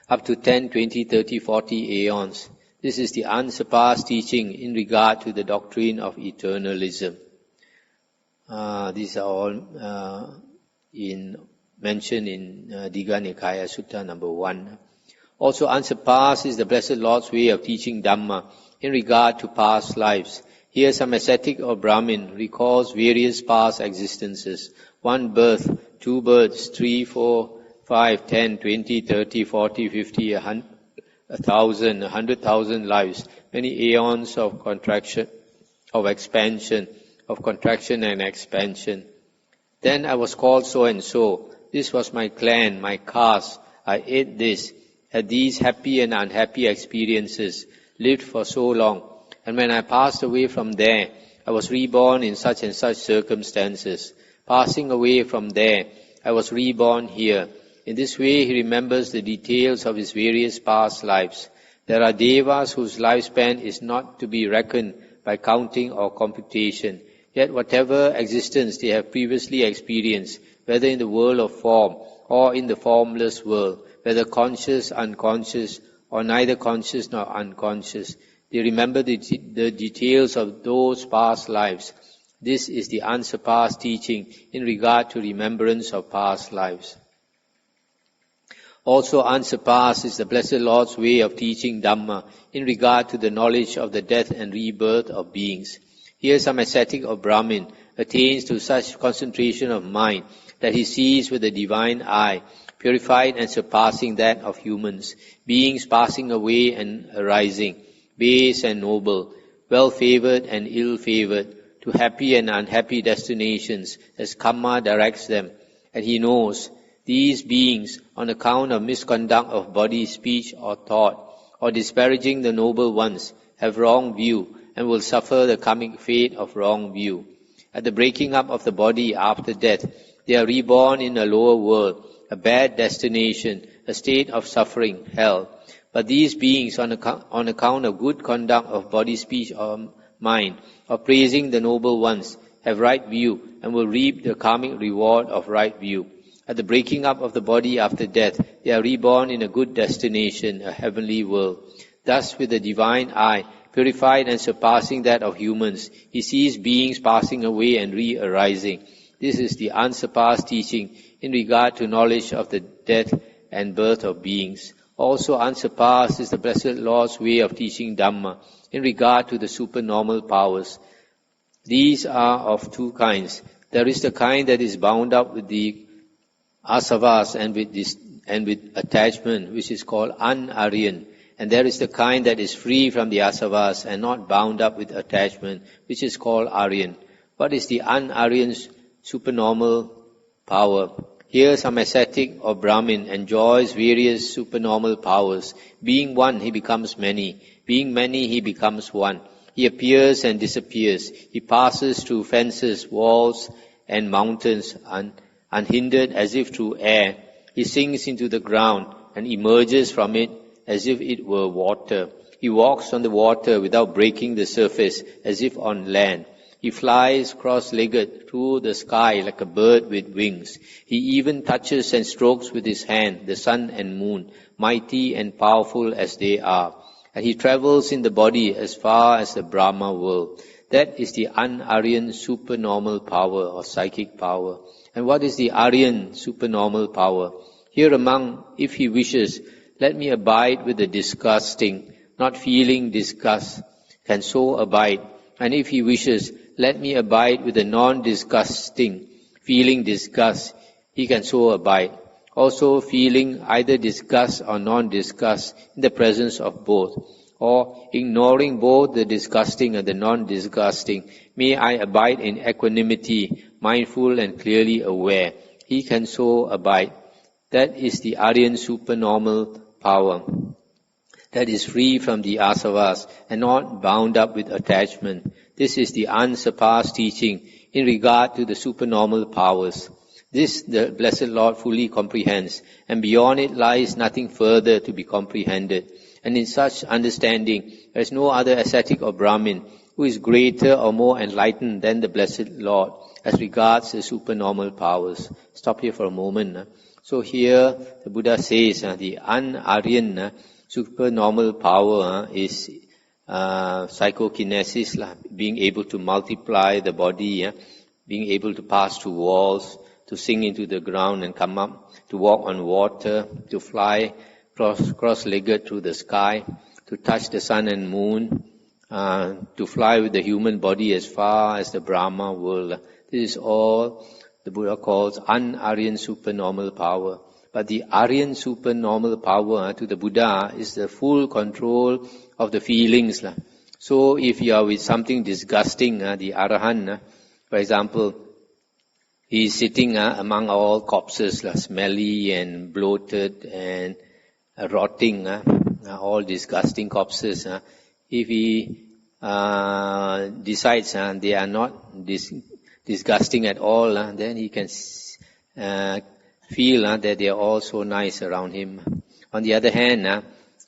Speaker 1: up to 10, 20, 30, 40 aeons. This is the unsurpassed teaching in regard to the doctrine of eternalism. These are all mentioned in Dīgha Nikāya Sutta number 1. Also unsurpassed is the Blessed Lord's way of teaching Dhamma in regard to past lives. Here some ascetic or Brahmin recalls various past existences, 1 birth, 2 births, 3, 4, 5, 10, 20, 30, 40, 50, 1,000, 100,000 lives, many aeons of contraction, of expansion, of contraction and expansion. Then I was called so and so. This was my clan, my caste. I ate this, had these happy and unhappy experiences, lived for so long. And when I passed away from there, I was reborn in such and such circumstances. Passing away from there, I was reborn here. In this way, he remembers the details of his various past lives. There are devas whose lifespan is not to be reckoned by counting or computation. Yet whatever existence they have previously experienced, whether in the world of form or in the formless world, whether conscious, unconscious, or neither conscious nor unconscious, they remember the details of those past lives. This is the unsurpassed teaching in regard to remembrance of past lives. Also unsurpassed is the Blessed Lord's way of teaching Dhamma in regard to the knowledge of the death and rebirth of beings. Here some ascetic or Brahmin attains to such concentration of mind that he sees with the divine eye, purified and surpassing that of humans, beings passing away and arising, base and noble, well-favored and ill-favored, to happy and unhappy destinations as karma directs them. And he knows these beings, on account of misconduct of body, speech or thought, or disparaging the noble ones, have wrong view and will suffer the coming fate of wrong view. At the breaking up of the body after death, they are reborn in a lower world, a bad destination, a state of suffering, hell. But these beings, on account of good conduct of body, speech or mind, of praising the noble ones, have right view and will reap the karmic reward of right view. At the breaking up of the body after death, they are reborn in a good destination, a heavenly world. Thus, with the divine eye, purified and surpassing that of humans, he sees beings passing away and re-arising. This is the unsurpassed teaching in regard to knowledge of the death and birth of beings. Also unsurpassed is the Blessed Lord's way of teaching Dhamma in regard to the supernormal powers. These are of 2 kinds. There is the kind that is bound up with the asavas and with attachment, which is called un-Aryan. And there is the kind that is free from the asavas and not bound up with attachment, which is called Aryan. What is the un-Aryan supernormal power? Here some ascetic or Brahmin enjoys various supernormal powers. Being one, he becomes many. Being many, he becomes one. He appears and disappears. He passes through fences, walls, and mountains unhindered as if through air. He sinks into the ground and emerges from it as if it were water. He walks on the water without breaking the surface as if on land. He flies cross-legged through the sky like a bird with wings. He even touches and strokes with his hand the sun and moon, mighty and powerful as they are. And he travels in the body as far as the Brahma world. That is the un-Aryan supernormal power or psychic power. And what is the Aryan supernormal power? Here among, if he wishes, let me abide with the disgusting, not feeling disgust, can so abide. And if he wishes, let me abide with the non-disgusting, feeling disgust, he can so abide. Also feeling either disgust or non-disgust in the presence of both, or ignoring both the disgusting and the non-disgusting, may I abide in equanimity, mindful and clearly aware. He can so abide. That is the Aryan supernormal power that is free from the asavas and not bound up with attachment. This is the unsurpassed teaching in regard to the supernormal powers. This the Blessed Lord fully comprehends, and beyond it lies nothing further to be comprehended. And in such understanding, there is no other ascetic or Brahmin who is greater or more enlightened than the Blessed Lord as regards the supernormal powers. Stop here for a moment. So here the Buddha says the un-Aryan supernormal power is psychokinesis, being able to multiply the body, being able to pass through walls, to sink into the ground and come up, to walk on water, to fly cross-legged through the sky, to touch the sun and moon, to fly with the human body as far as the Brahma world. This is all the Buddha calls un-Aryan supernormal power. But the Aryan supernormal power to the Buddha is the full control of the feelings. So if you are with something disgusting, the Arahant, for example, he is sitting among all corpses, smelly and bloated and rotting, all disgusting corpses. If he decides they are not disgusting at all, then he can feel that they are all so nice around him. On the other hand,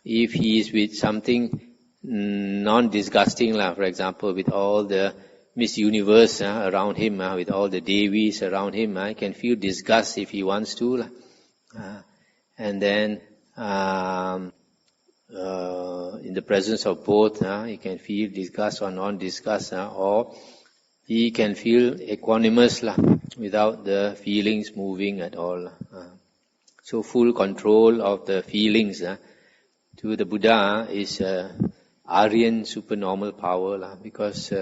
Speaker 1: if he is with something non-disgusting, for example, with all the Miss Universe around him, with all the Devis around him, he can feel disgust if he wants to. And then in the presence of both, he can feel disgust or non-disgust, or he can feel equanimous without the feelings moving at all. So full control of the feelings to the Buddha is Aryan supernormal power, because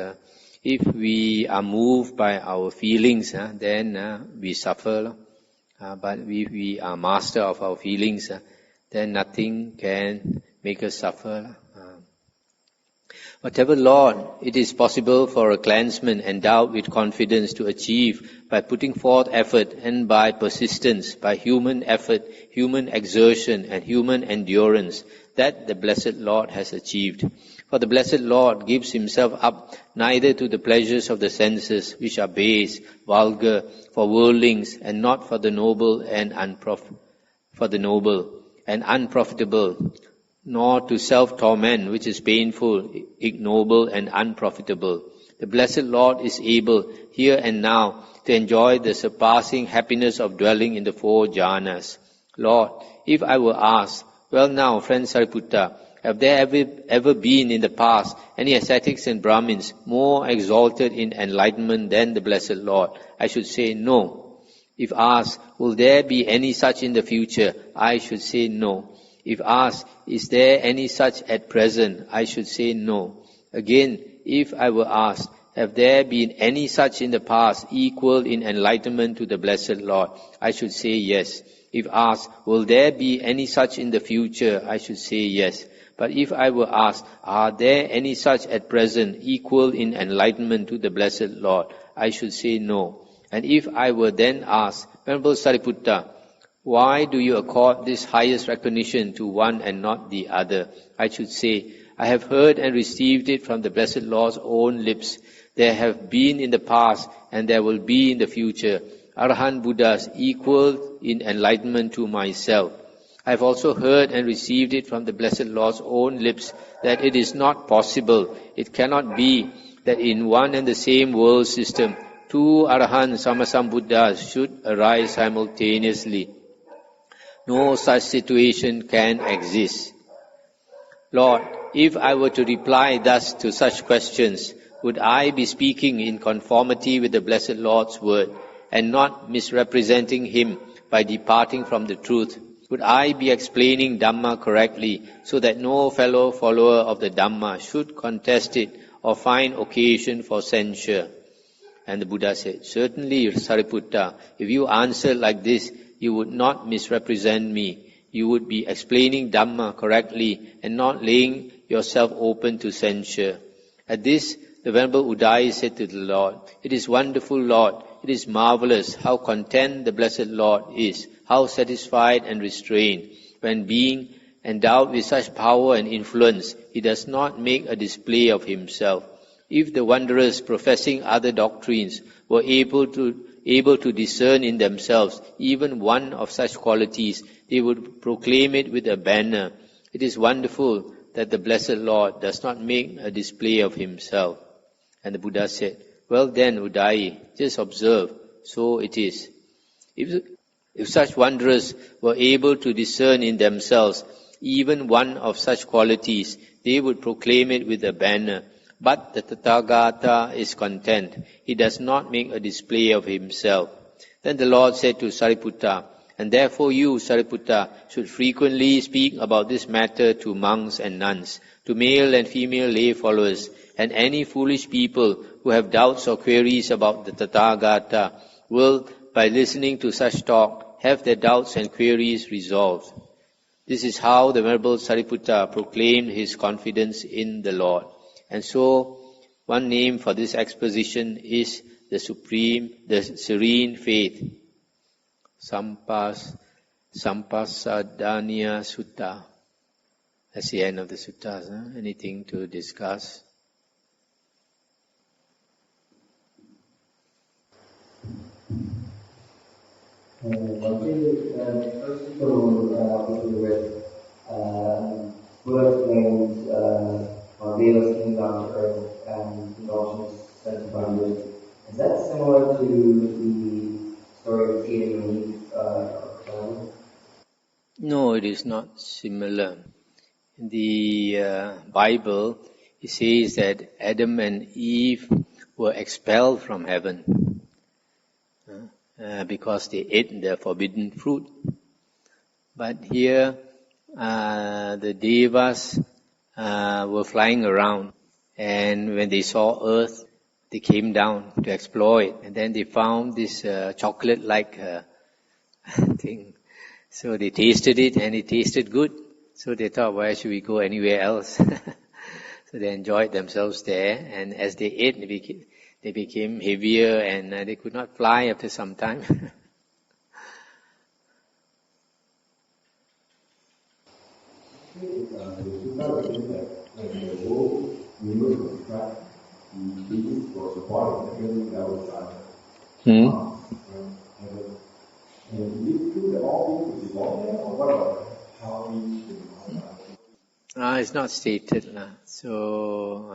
Speaker 1: if we are moved by our feelings, then we suffer. But if we are master of our feelings, then nothing can make us suffer. Whatever Lord it is possible for a clansman endowed with confidence to achieve by putting forth effort and by persistence, by human effort, human exertion and human endurance, that the Blessed Lord has achieved. For the Blessed Lord gives himself up neither to the pleasures of the senses, which are base, vulgar, for worldlings, and not for the noble and unprofitable, nor to self-torment, which is painful, ignoble, and unprofitable. The Blessed Lord is able, here and now, to enjoy the surpassing happiness of dwelling in the four jhanas. Lord, if I were asked, well now, friend Sariputta, have there ever been in the past any ascetics and Brahmins more exalted in enlightenment than the Blessed Lord? I should say no. If asked, will there be any such in the future? I should say no. If asked, is there any such at present? I should say no. Again, if I were asked, have there been any such in the past equal in enlightenment to the Blessed Lord? I should say yes. If asked, will there be any such in the future? I should say yes. But if I were asked, are there any such at present equal in enlightenment to the Blessed Lord? I should say no. And if I were then asked, Venerable Sariputta, why do you accord this highest recognition to one and not the other? I should say, I have heard and received it from the Blessed Lord's own lips. There have been in the past and there will be in the future Arahant Buddhas equal in enlightenment to myself. I have also heard and received it from the Blessed Lord's own lips that it is not possible, it cannot be, that in one and the same world system, two Arahant Sammasambuddhas should arise simultaneously. No such situation can exist. Lord, if I were to reply thus to such questions, would I be speaking in conformity with the Blessed Lord's word and not misrepresenting him by departing from the truth? Would I be explaining Dhamma correctly so that no fellow follower of the Dhamma should contest it or find occasion for censure? And the Buddha said, certainly, Sariputta, if you answered like this, you would not misrepresent me. You would be explaining Dhamma correctly and not laying yourself open to censure. At this, the Venerable Udai said to the Lord, it is wonderful, Lord. It is marvelous how content the Blessed Lord is, how satisfied and restrained. When being endowed with such power and influence, he does not make a display of himself. If the wanderers professing other doctrines were able to discern in themselves even one of such qualities, they would proclaim it with a banner. It is wonderful that the Blessed Lord does not make a display of himself. And the Buddha said, well then, Udai, just observe, so it is. If such wanderers were able to discern in themselves even one of such qualities, they would proclaim it with a banner. But the Tathagata is content. He does not make a display of himself. Then the Lord said to Sariputta, and therefore you, Sariputta, should frequently speak about this matter to monks and nuns, to male and female lay followers, and any foolish people who have doubts or queries about the Tathagata will, by listening to such talk, have their doubts and queries resolved. This is how the Venerable Sariputta proclaimed his confidence in the Lord. And so, one name for this exposition is the serene faith. Sampasadaniya Sutta. That's the end of the suttas. Huh? Anything to discuss?
Speaker 2: Buddha explains Vedas came down to earth and indulgence sent by wisdom. Is that similar to the story of Adam and Eve?
Speaker 1: No, it is not similar. In the Bible, it says that Adam and Eve were expelled from heaven because they ate the forbidden fruit. But here, the Devas were flying around, and when they saw earth, they came down to explore it, and then they found this chocolate-like thing. So they tasted it, and it tasted good. So they thought, why should we go anywhere else? So they enjoyed themselves there, and as they ate, they became heavier, and they could not fly after some time. It's not stated, so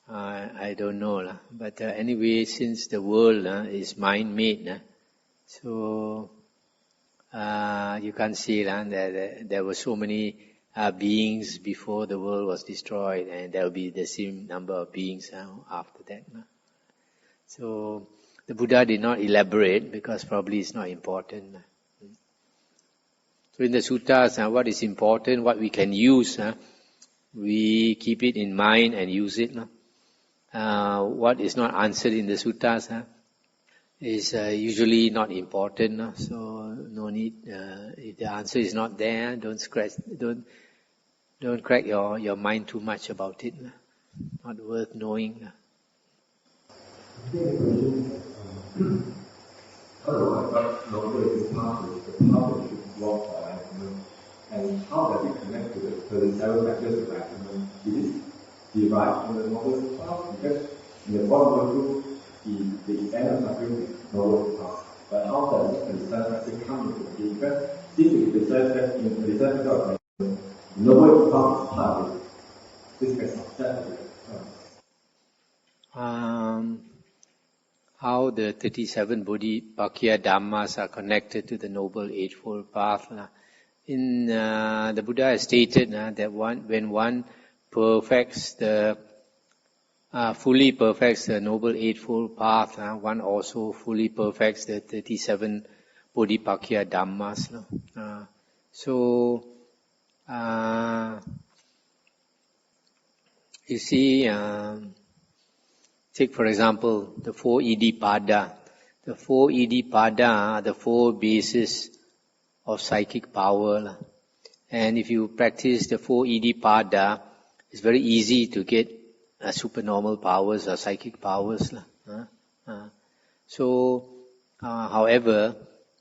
Speaker 1: I don't know. But anyway, since the world is mind-made, so you can't see that there were so many beings before the world was destroyed, and there will be the same number of beings after that. So the Buddha did not elaborate because probably it's not important. So in the suttas, what is important, what we can use, we keep it in mind and use it. What is not answered in the suttas is usually not important. So no need. If the answer is not there, don't crack your mind too much about it. Not worth knowing.
Speaker 3: And how does it connect to the 37 factors of enlightenment? It is derived from the noble path, because in the fourth group, the end of suffering is noble path. But how does the 37 factors come into it? Because this is the 37 factors of enlightenment. Noble path is part of it. This is subjective.
Speaker 1: How the 37 Bodhipakkhiya Dhammas are connected to the Noble Eightfold Path. In the Buddha has stated that when one perfects fully perfects the Noble Eightfold Path, one also fully perfects the 37 Bodhipakkhiya Dhammas. You see, Take, for example, the 4 Iddhipada. The 4 Iddhipada are the 4 bases of psychic power. And if you practice the 4 Iddhipada, it's very easy to get supernormal powers or psychic powers. However,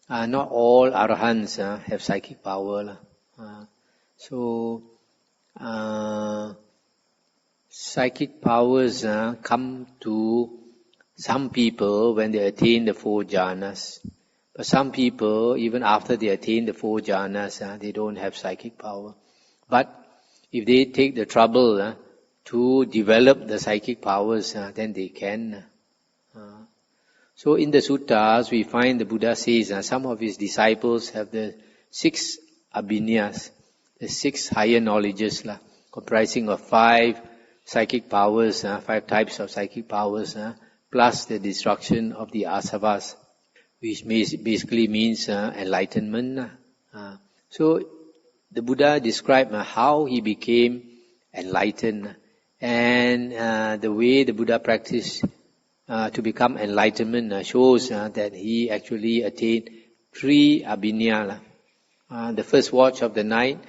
Speaker 1: not all arahants have psychic power. Psychic powers come to some people when they attain the 4 jhanas. But some people, even after they attain the 4 jhanas, they don't have psychic power. But if they take the trouble to develop the psychic powers, then they can. So in the suttas, we find the Buddha says some of his disciples have the 6 abhinyas, the 6 higher knowledges, comprising of 5 psychic powers, 5 types of psychic powers, plus the destruction of the asavas, which basically means enlightenment. So the Buddha described how he became enlightened, and the way the Buddha practiced to become enlightenment shows that he actually attained 3 abhinya. The first watch of the night,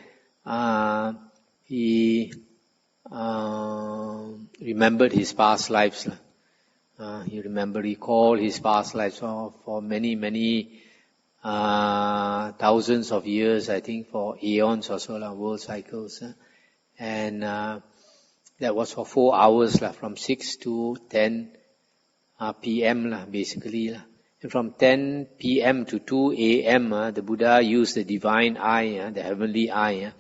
Speaker 1: he remembered his past lives. He recalled his past lives for many thousands of years, I think for aeons or so, world cycles. And that was for 4 hours, from 6 to 10 p.m. basically. And from 10 p.m. to 2 a.m., the Buddha used the divine eye, the heavenly eye,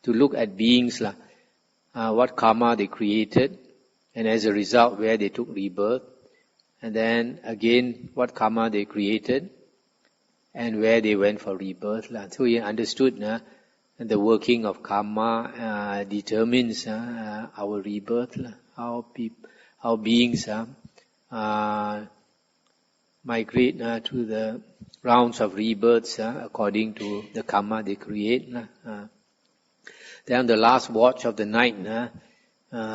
Speaker 1: to look at beings, what karma they created, and as a result, where they took rebirth. And then again, what karma they created, and where they went for rebirth. So he understood the working of karma determines our rebirth, how beings migrate through the rounds of rebirths according to the karma they create. Then on the last watch of the night,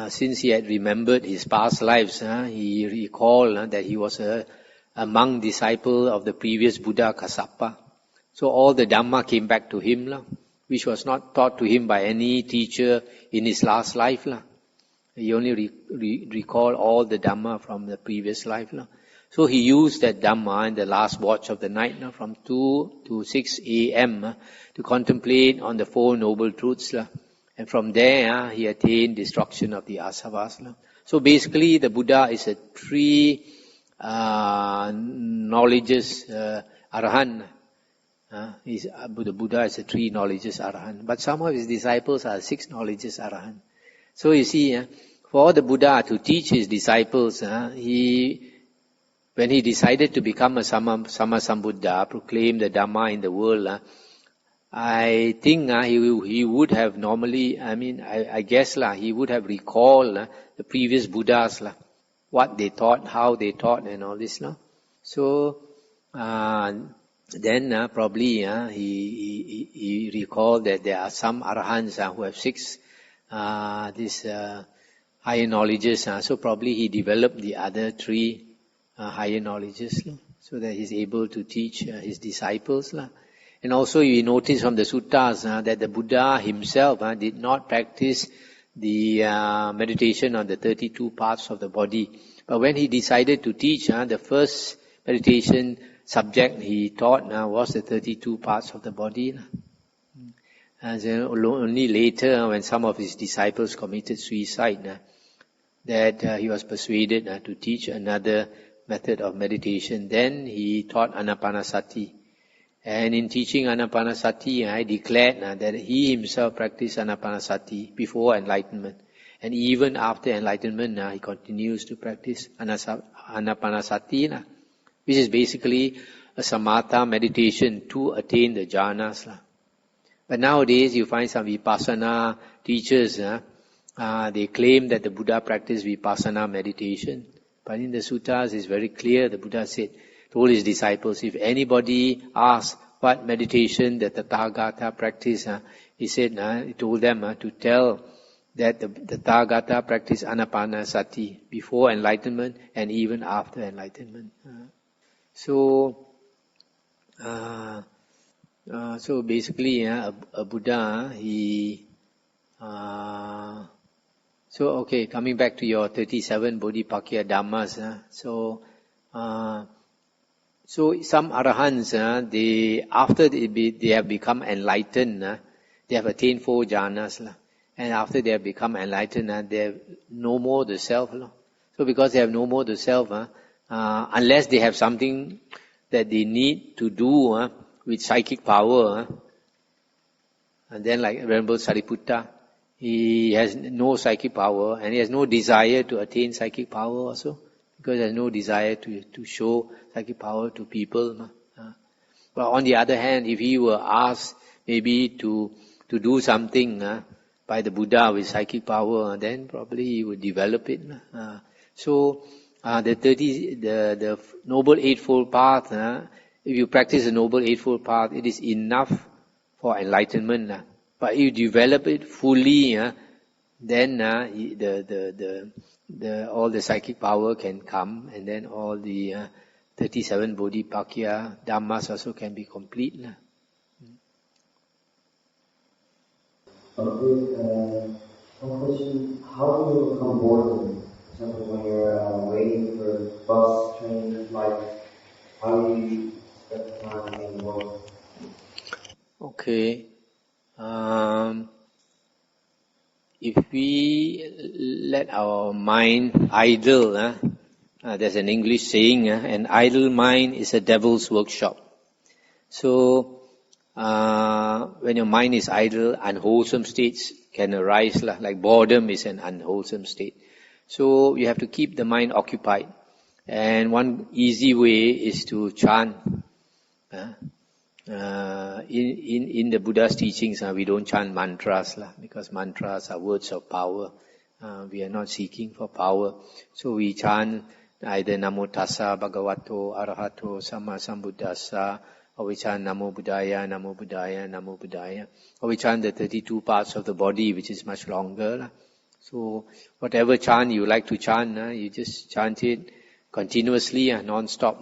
Speaker 1: since he had remembered his past lives, he recalled that he was a monk disciple of the previous Buddha Kassapa. So all the Dhamma came back to him, which was not taught to him by any teacher in his last life. He only recalled all the Dhamma from the previous life. So he used that Dhamma in the last watch of the night, from 2 to 6 a.m. To contemplate on the 4 noble truths. And from there, he attained destruction of the asavas. So basically, the Buddha is a 3 knowledges arahant. The Buddha is a 3 knowledges arahant. But some of his disciples are 6 knowledges arahant. So you see, for the Buddha to teach his disciples, when he decided to become a Sammasambuddha, proclaim the Dhamma in the world, I think he would have normally, I guess he would have recalled the previous Buddhas, what they taught, how they taught, and all this. So then probably he recalled that there are some arahants who have 6 these higher knowledges. So probably he developed the other 3 higher knowledges, so that he's able to teach his disciples. And also you notice from the suttas that the Buddha himself did not practice the meditation on the 32 parts of the body. But when he decided to teach, the first meditation subject he taught was the 32 parts of the body. And then only later, when some of his disciples committed suicide, that he was persuaded to teach another method of meditation. Then he taught Anapanasati. And in teaching Anapanasati, I declared that he himself practiced Anapanasati before enlightenment. And even after enlightenment, he continues to practice Anapanasati, which is basically a samatha meditation to attain the jhanas. But nowadays, you find some vipassana teachers, they claim that the Buddha practiced vipassana meditation. But in the suttas, it's very clear, the Buddha told his disciples, if anybody asks what meditation the Tathagata practiced, he told them to tell that the Tathagata practiced Anapanasati before enlightenment and even after enlightenment. So basically, a Buddha, coming back to your 37 Bodhipakkhiya Dhammas, so some Arahants, after they have become enlightened, they have attained 4 jhanas, and after they have become enlightened, they have no more the self. So because they have no more the self, unless they have something that they need to do with psychic power, and then like Venerable Sariputta, he has no psychic power and he has no desire to attain psychic power also, because he has no desire to show psychic power to people. But on the other hand, if he were asked maybe to do something by the Buddha with psychic power, then probably he would develop it. The Noble Eightfold Path, if you practice the Noble Eightfold Path, it is enough for enlightenment. But if you develop it fully, then all the psychic power can come, and then all the 37 Bodhipakkhiya Dhammas also can be complete.
Speaker 2: Okay, one question, how do you become bored? For example, when you're waiting for bus, train, flight, how do you spend time being bored?
Speaker 1: Okay. If we let our mind idle, there's an English saying, an idle mind is a devil's workshop. So, when your mind is idle, unwholesome states can arise, like boredom is an unwholesome state. So you have to keep the mind occupied. And one easy way is to chant. In the Buddha's teachings, we don't chant mantras, because mantras are words of power. We are not seeking for power. So we chant either Namo Tassa Bhagavato Arahato Samma Sambuddhassa, or we chant Namo Buddhaya, Namo Buddhaya, Namo Buddhaya. Or we chant the 32 parts of the body, which is much longer. So whatever chant you like to chant, you just chant it continuously, non-stop.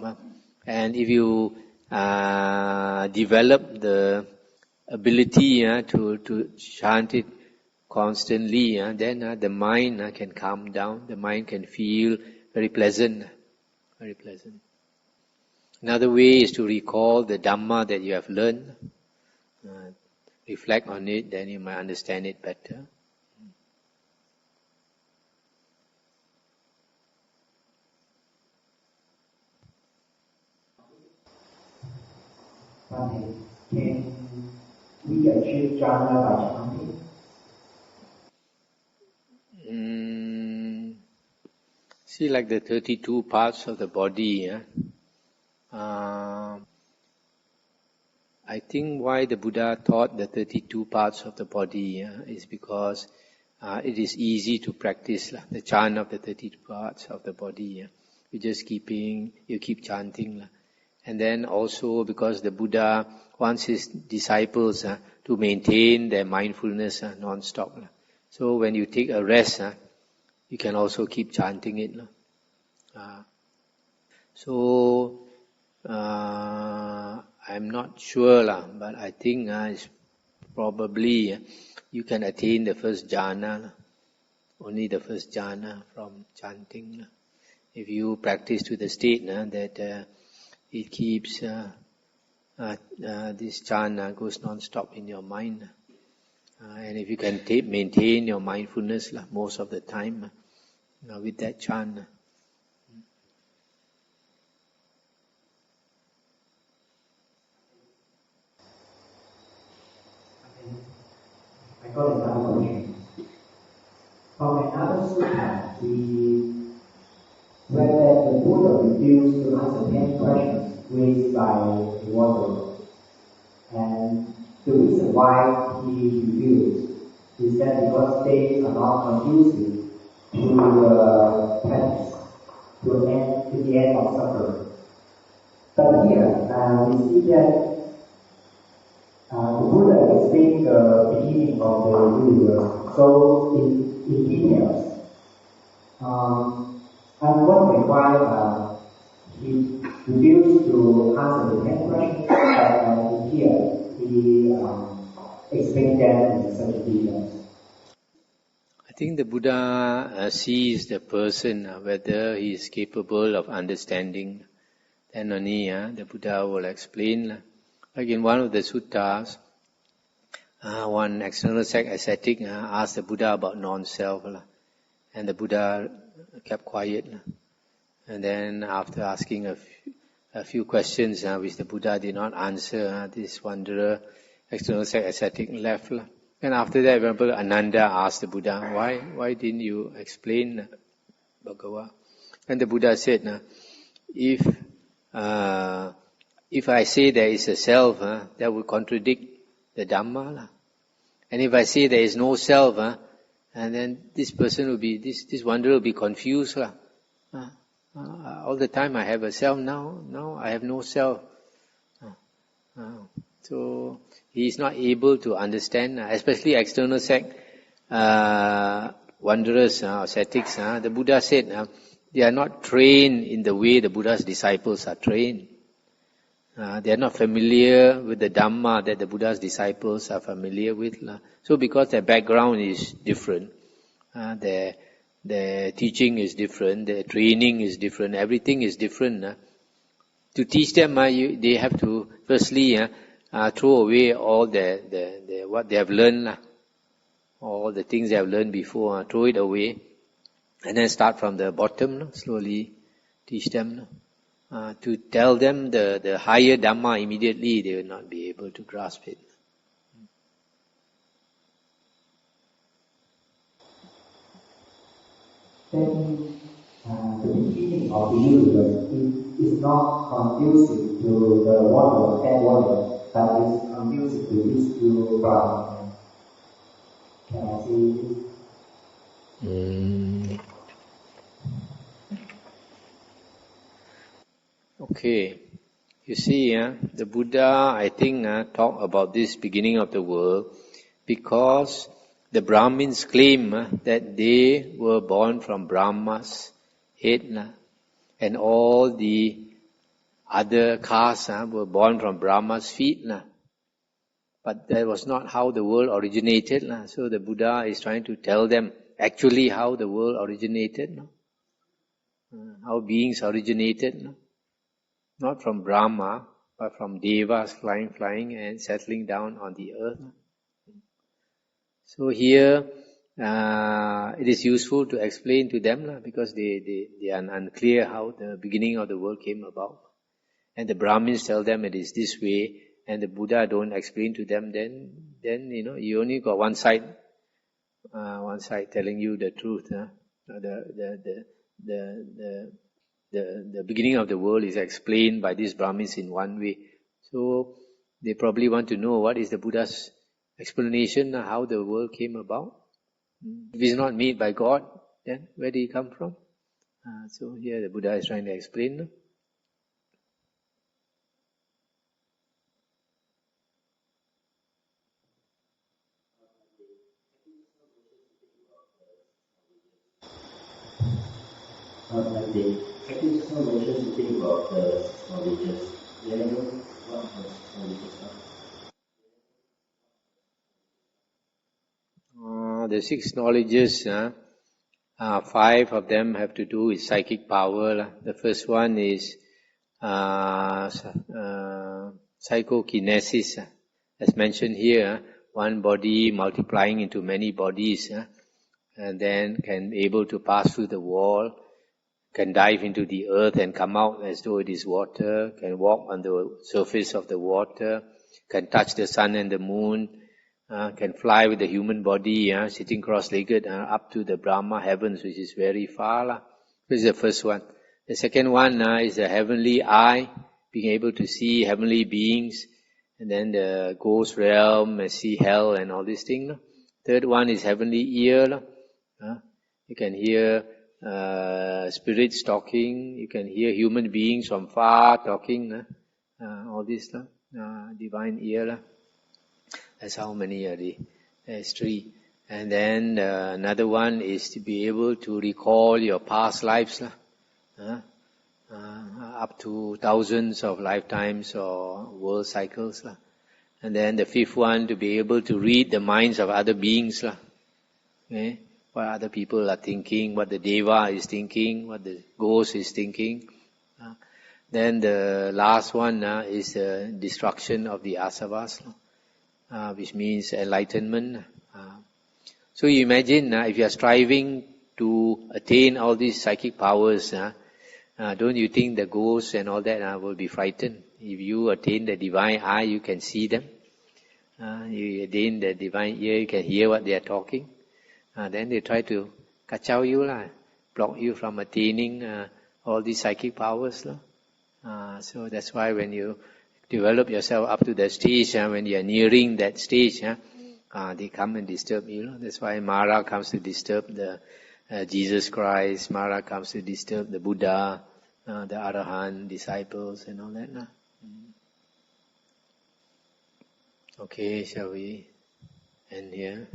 Speaker 1: And if you develop the ability to chant it constantly, then the mind can calm down, the mind can feel very pleasant. Very pleasant. Another way is to recall the Dhamma that you have learned. Reflect on it, then you might understand it better.
Speaker 2: Bhante, can we achieve jhana by chanting?
Speaker 1: See, like the 32 parts of the body, I think why the Buddha taught the 32 parts of the body is because it is easy to practice the chant of the 32 parts of the body. You keep chanting. And then also because the Buddha wants his disciples to maintain their mindfulness non-stop. So when you take a rest, you can also keep chanting it. I'm not sure, but I think it's probably you can attain the first jhana, only the first jhana from chanting. If you practice to the state that it keeps this chant goes non-stop in your mind, and if you can maintain your mindfulness most of the time with that chant.
Speaker 2: I got another question. From another sutta, we read that the Buddha refused to answer 10 questions raised by the wanderer. And the reason why he refused is that because they are not conducive to the practice, to the end of suffering. But here, we see that The Buddha explained the beginning of the universe, so in details. I'm wondering why he refused to answer the 10 questions, but here he explained them in such details.
Speaker 1: I think the Buddha sees the person, whether he is capable of understanding. Then only the Buddha will explain. Like in one of the suttas, one external sect ascetic asked the Buddha about non-self. And the Buddha kept quiet. And then after asking a few questions which the Buddha did not answer, this wanderer, external sect ascetic, left. And after that, remember, Ananda asked the Buddha, why didn't you explain Bhagava? And the Buddha said, if I say there is a self, that would contradict the Dhamma. And if I say there is no self, and then this person will be, this wanderer will be confused. All the time I have a self, now I have no self. So he is not able to understand, especially external sect wanderers, ascetics. The Buddha said they are not trained in the way the Buddha's disciples are trained. They are not familiar with the Dhamma that the Buddha's disciples are familiar with. So because their background is different, their teaching is different, their training is different, everything is different. To teach them, they have to firstly throw away all what they have learned, all the things they have learned before, throw it away, and then start from the bottom, slowly teach them. To tell them the higher Dhamma immediately, they will not be able to grasp it.
Speaker 2: Then the beginning of the universe is not conducive to the water and water, but is conducive to these two grounds. Can I see this?
Speaker 1: Okay. You see, the Buddha, I think, talked about this beginning of the world because the Brahmins claim that they were born from Brahma's head, and all the other castes were born from Brahma's feet. But that was not how the world originated. So the Buddha is trying to tell them actually how the world originated, how beings originated. Not from Brahma, but from Devas flying and settling down on the earth. So here, it is useful to explain to them because they are unclear how the beginning of the world came about. And the Brahmins tell them it is this way, and the Buddha don't explain to them, then you only got one side telling you the truth. The beginning of the world is explained by these Brahmins in one way. So they probably want to know what is the Buddha's explanation, how the world came about. If it's not made by God, then where did it come from? So here the Buddha is trying to explain.
Speaker 2: Bhante, can you just mention something about the six knowledges? May I know what the six knowledges are?
Speaker 1: The six knowledges, 5 of them have to do with psychic power. The first one is psychokinesis, as mentioned here, one body multiplying into many bodies, and then can be able to pass through the wall, can dive into the earth and come out as though it is water, can walk on the surface of the water, can touch the sun and the moon, can fly with the human body, sitting cross-legged up to the Brahma heavens, which is very far. This is the first one. The second one is the heavenly eye, being able to see heavenly beings, and then the ghost realm, and see hell and all these things. Third one is heavenly ear. You can hear spirits talking, you can hear human beings from far talking, all this, divine ear. That's how many are there? There's 3. And then another one is to be able to recall your past lives, up to thousands of lifetimes or world cycles. And then the 5th one, to be able to read the minds of other beings. Okay? What other people are thinking, what the Deva is thinking, what the ghost is thinking. Then the last one is the destruction of the asavas, which means enlightenment. So you imagine if you are striving to attain all these psychic powers, don't you think the ghosts and all that will be frightened? If you attain the divine eye, you can see them. You attain the divine ear, you can hear what they are talking. Then they try to kacau you, block you from attaining all these psychic powers. So that's why when you develop yourself up to that stage, when you are nearing that stage, they come and disturb you. That's why Mara comes to disturb the Jesus Christ. Mara comes to disturb the Buddha, the Arahant disciples, and all that. Okay, shall we end here?